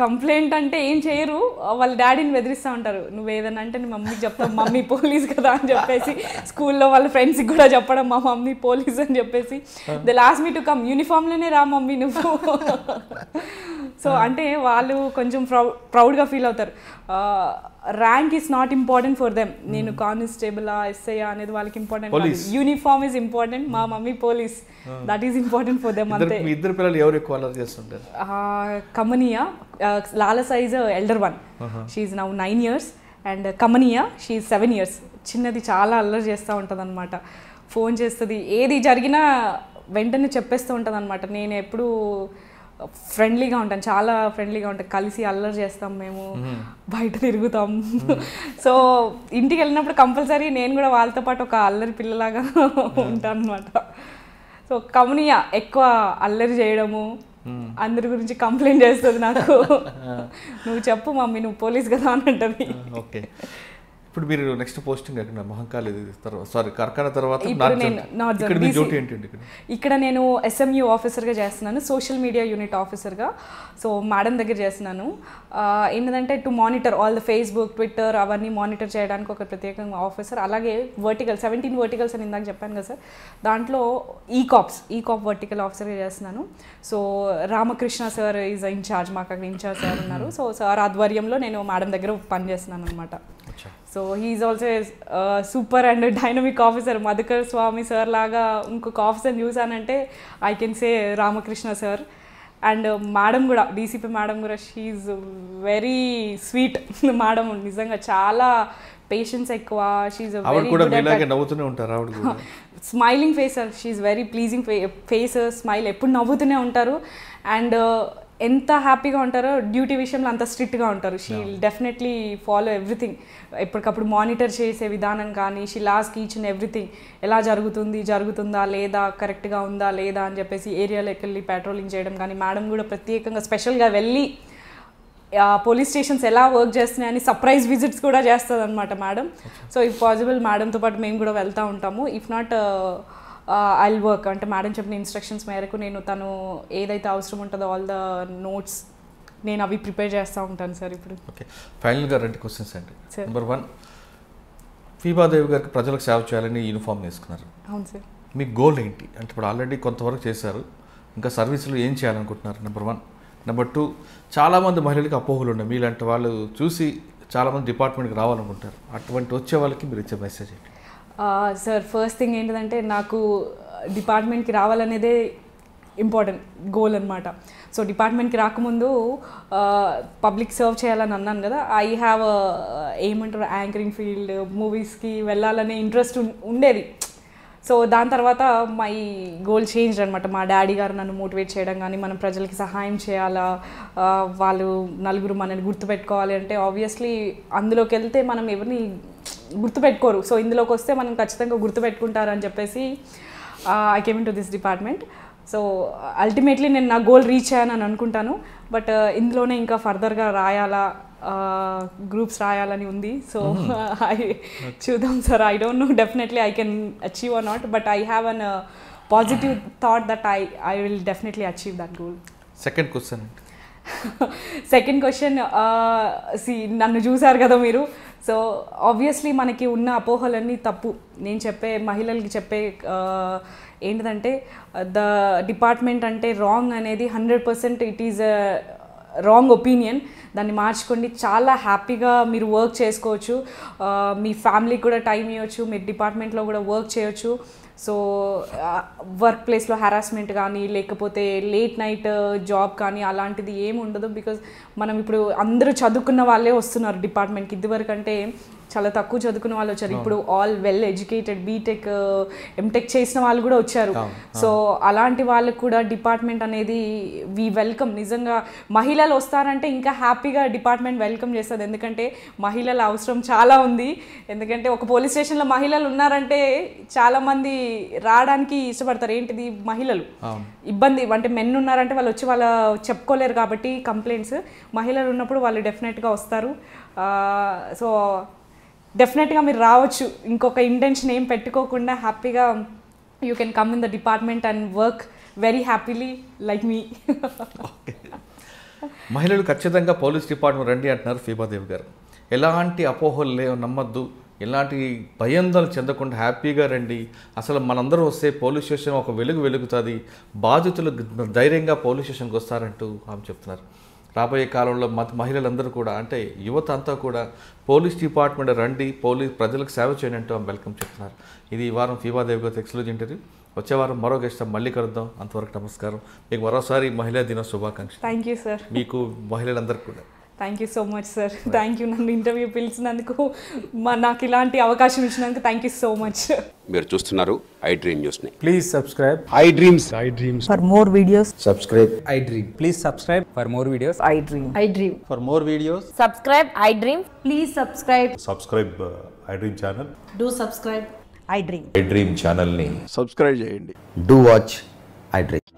కంప్లైంట్ అంటే ఏం చేయరు, వాళ్ళ డాడీని బెదిరిస్తూ ఉంటారు. నువ్వు ఏదన్నా అంటే నీ మమ్మీకి చెప్తావు, మమ్మీ పోలీస్ కదా అని చెప్పేసి. స్కూల్లో వాళ్ళ ఫ్రెండ్స్కి కూడా చెప్పడం మా మమ్మీ పోలీస్ అని చెప్పేసి. They last me to come, యూనిఫామ్లోనే రా మమ్మీ నువ్వు. సో అంటే వాళ్ళు కొంచెం ప్రౌడ్గా ఫీల్ అవుతారు. Rank is not important for them. నేను కానిస్టేబులా ఎస్ఐ అనేది వాళ్ళకి ఇంపార్టెంట్ కాదు. యూనిఫామ్ ఈజ్ ఇంపార్టెంట్, మా mummy police, that is important for them అంతే. ఇద్దరు పిల్లలు ఎవరు ఎక్కువ అల్లరి చేస్తుంటారు? Kamaniya, Lala she's elder one, she's now 9 years, and Kamaniya she's 7 years. చిన్నది చాలా అల్లరి చేస్తూ ఉంటుంది అనమాట. ఫోన్ చేస్తుంది, ఏది జరిగినా వెంటనే చెప్పేస్తూ ఉంటుంది అనమాట. నేను ఎప్పుడు ఫ్రెండ్లీగా ఉంటాను, చాలా ఫ్రెండ్లీగా ఉంటాను, కలిసి అల్లరి చేస్తాం, మేము బయట తిరుగుతాం. సో ఇంటికి వెళ్ళినప్పుడు కంపల్సరీ నేను కూడా వాళ్ళతో పాటు ఒక అల్లరి పిల్లలాగా ఉంటాను అనమాట. సో కమనియా ఎక్కువ అల్లరి చేయడము, అందరి గురించి కంప్లైంట్ చేస్తుంది నాకు. నువ్వు చెప్పు మమ్మీ నువ్వు పోలీస్ కదా అని అంటది. ఓకే, ఇప్పుడు మీరు నెక్స్ట్ పోస్టింగ్ ఎక్కడ? మహంకాళి కార్ఖానా తర్వాత ఇక్కడ నేను SMU ఆఫీసర్గా చేస్తున్నాను, సోషల్ మీడియా యూనిట్ ఆఫీసర్గా. సో మేడం దగ్గర చేస్తున్నాను. ఏంటంటే to monitor all the Facebook, Twitter అవన్నీ మానిటర్ చేయడానికి ఒక ప్రత్యేకంగా ఆఫీసర్. అలాగే 17 వర్టికల్స్ అని ఇందాక చెప్పాను కదా సార్, దాంట్లో ఈకాప్ వర్టికల్ ఆఫీసర్గా చేస్తున్నాను. So Ramakrishna sir is incharge, మాకు అక్కడ ఇన్ఛార్జ్ సార్ ఉన్నారు. సో సార్ ఆధ్వర్యంలో నేను మేడం దగ్గర పనిచేస్తున్నాను అనమాట. So he's also super and dynamic officer. Madhukar Swamy sir లాగా ఇంకొక ఆఫీసర్ని చూసానంటే I can say Ramakrishna sir. And madam కూడా, డీసీపీ మేడం కూడా, షీఈ్ వెరీ స్వీట్ మేడం. నిజంగా చాలా పేషెన్స్ ఎక్కువ. Smiling face sir, she's very pleasing face, smile, ఎప్పుడు నవ్వుతూనే ఉంటారు. అండ్ ఎంత హ్యాపీగా ఉంటారో డ్యూటీ విషయంలో అంత స్ట్రిక్ట్గా ఉంటారు. షీ డెఫినెట్లీ ఫాలో ఎవ్రీథింగ్, ఎప్పటికప్పుడు మానిటర్ చేసే విధానం కానీ, she lost each and everything ఎలా జరుగుతుందా లేదా, కరెక్ట్గా ఉందా లేదా అని చెప్పేసి ఏరియాలోకి వెళ్ళి పెట్రోలింగ్ చేయడం కానీ. మేడం కూడా ప్రత్యేకంగా స్పెషల్గా వెళ్ళి పోలీస్ స్టేషన్స్ ఎలా వర్క్ చేస్తున్నాయని సర్ప్రైజ్ విజిట్స్ కూడా చేస్తుంది అనమాట మేడం. సో ఇఫ్ పాసిబుల్ మేడంతో పాటు మేము కూడా వెళ్తూ ఉంటాము. ఇఫ్ నాట్ ఐల్ వర్క్ అంటే మేడం చెప్పిన ఇన్స్ట్రక్షన్స్ మేరకు నేను తను ఏదైతే అవసరం ఉంటుందో ఆల్ ద నోట్స్ నేను అవి ప్రిపేర్ చేస్తూ ఉంటాను సార్. ఇప్పుడు ఓకే, ఫైనల్గా 2 questions అండి. నెంబర్ 1, ఫీబాదేవి గారికి ప్రజలకు సేవ చేయాలని యూనిఫామ్ వేసుకున్నారు. అవును సార్. మీ గోల్ ఏంటి అంటే ఇప్పుడు ఆల్రెడీ కొంతవరకు చేశారు, ఇంకా సర్వీసులు ఏం చేయాలనుకుంటున్నారు? నెంబర్ 1. నెంబర్ 2, చాలామంది మహిళలకు అపోహలు ఉన్నాయి. మీలాంటి వాళ్ళు చూసి చాలామంది డిపార్ట్మెంట్కి రావాలనుకుంటారు. అటువంటి వచ్చే వాళ్ళకి మీరు ఇచ్చే మెసేజ్ ఏంటి? సార్ ఫస్ట్ థింగ్ ఏంటంటే నాకు డిపార్ట్మెంట్కి రావాలనేదే ఇంపార్టెంట్ గోల్ అనమాట. సో డిపార్ట్మెంట్కి రాకముందు పబ్లిక్ సర్వ్ చేయాలని అన్నాను కదా, ఐ హ్యావ్ ఏమంటారు యాంకరింగ్ ఫీల్డ్, మూవీస్కి వెళ్ళాలనే ఇంట్రెస్ట్ ఉండేది. సో దాని తర్వాత మై గోల్ చేంజ్ అనమాట. మా డాడీ గారు నన్ను మోటివేట్ చేయడం కానీ, మనం ప్రజలకి సహాయం చేయాలా, వాళ్ళు నలుగురు మనల్ని గుర్తుపెట్టుకోవాలి అంటే ఆబ్వియస్లీ అందులోకి వెళ్తే మనం ఎవరిని గుర్తుపెట్టుకోరు. సో ఇందులోకి వస్తే మనం ఖచ్చితంగా గుర్తుపెట్టుకుంటారని చెప్పేసి I came in to this department. So ultimately నేను నా గోల్ రీచ్ అయ్యానని అనుకుంటాను. బట్ ఇందులోనే ఇంకా ఫర్దర్గా రాయాలా, గ్రూప్స్ రాయాలని ఉంది. సో చూద్దాం sir. I don't know definitely I can achieve are not, but I have an positive thought that I will definitely achieve that goal. Second question second question, నన్ను చూసారు కదా మీరు. సో ఆబ్వియస్లీ మనకి ఉన్న అపోహలన్నీ తప్పు. నేను చెప్పే మహిళలకి చెప్పే ఏంటిదంటే ద డిపార్ట్మెంట్ అంటే రాంగ్ అనేది 100% ఇట్ ఈజ్ రాంగ్ ఒపీనియన్. దాన్ని మార్చుకోండి. చాలా హ్యాపీగా మీరు వర్క్ చేసుకోవచ్చు, మీ ఫ్యామిలీకి కూడా టైం ఇవ్వచ్చు, మీరు డిపార్ట్మెంట్లో కూడా వర్క్ చేయొచ్చు. సో వర్క్ ప్లేస్లో హెరాస్మెంట్ కానీ, లేకపోతే లేట్ నైట్ జాబ్ కానీ అలాంటిది ఏమి ఉండదు. బికాజ్ మనం ఇప్పుడు అందరూ చదువుకున్న వాళ్ళే వస్తున్నారు డిపార్ట్మెంట్కి. ఇదివరకు అంటే చాలా తక్కువ చదువుకున్న వాళ్ళు వచ్చారు. ఇప్పుడు all well educated, BTech, MTech చేసిన వాళ్ళు కూడా వచ్చారు. సో అలాంటి వాళ్ళకు కూడా డిపార్ట్మెంట్ అనేది వి వెల్కమ్. నిజంగా మహిళలు వస్తారంటే ఇంకా హ్యాపీగా డిపార్ట్మెంట్ వెల్కమ్ చేస్తుంది. ఎందుకంటే మహిళల అవసరం చాలా ఉంది. ఎందుకంటే ఒక పోలీస్ స్టేషన్లో మహిళలు ఉన్నారంటే చాలామంది రావడానికి ఇష్టపడతారు. ఏంటిది మహిళలు ఇబ్బంది అంటే మెన్ ఉన్నారంటే వాళ్ళు వచ్చి వాళ్ళ చెప్పుకోలేరు కాబట్టి కంప్లైంట్స్. మహిళలు ఉన్నప్పుడు వాళ్ళు డెఫినెట్గా వస్తారు. సో డెఫినెట్గా మీరు రావచ్చు. ఇంకొక ఇంటెన్షన్ ఏం పెట్టుకోకుండా హ్యాపీగా you can come in the department and work very happily like me. మహిళలు ఖచ్చితంగా పోలీస్ డిపార్ట్మెంట్ రండి అంటున్నారు ఫీబాదేవి గారు. ఎలాంటి అపోహలు నమ్మద్దు, ఎలాంటి భయాందోళన చెందకుండా హ్యాపీగా రండి. అసలు మనందరూ వస్తే పోలీస్ స్టేషన్ ఒక వెలుగుతుంది, బాధితులు ధైర్యంగా పోలీస్ స్టేషన్కి వస్తారంటూ ఆమె చెప్తున్నారు. రాబోయే కాలంలో మహిళలందరూ కూడా అంటే యువత అంతా కూడా పోలీస్ డిపార్ట్మెంట్ రండి, ప్రజలకు సేవ చేయండి అంటూ ఆమె వెల్కమ్ చెప్తున్నారు. ఇది ఈ వారం ఫీబాదేవి గారితో ఎక్స్క్లూజివ్ ఇంటర్వ్యూ. వచ్చే వారం మరో గెస్ట్ మళ్ళీ కలుద్దాం. అంతవరకు నమస్కారం. మీకు మరోసారి మహిళా దిన శుభాకాంక్షలు. Thank you sir. మీకు మహిళలందరికీ కూడా thank you so much sir. Thank you నన్ను ఇంటర్వ్యూ పిలిచినందుకు, నాకు ఇలాంటి అవకాశం ఇచ్చినందుకు థ్యాంక్ యూ సో మచ్. మీరు చూస్తున్నారు ఐ డ్రీమ్ న్యూస్ని. Please subscribe. I dreams. For more videos, subscribe. I dream. Please subscribe for more videos. I dream. I dream. For more videos. Subscribe, I dream. Please subscribe. Subscribe I dream channel. Do subscribe. I dream. I dream ఛానల్ని subscribe చేయండి. Do watch I Dream.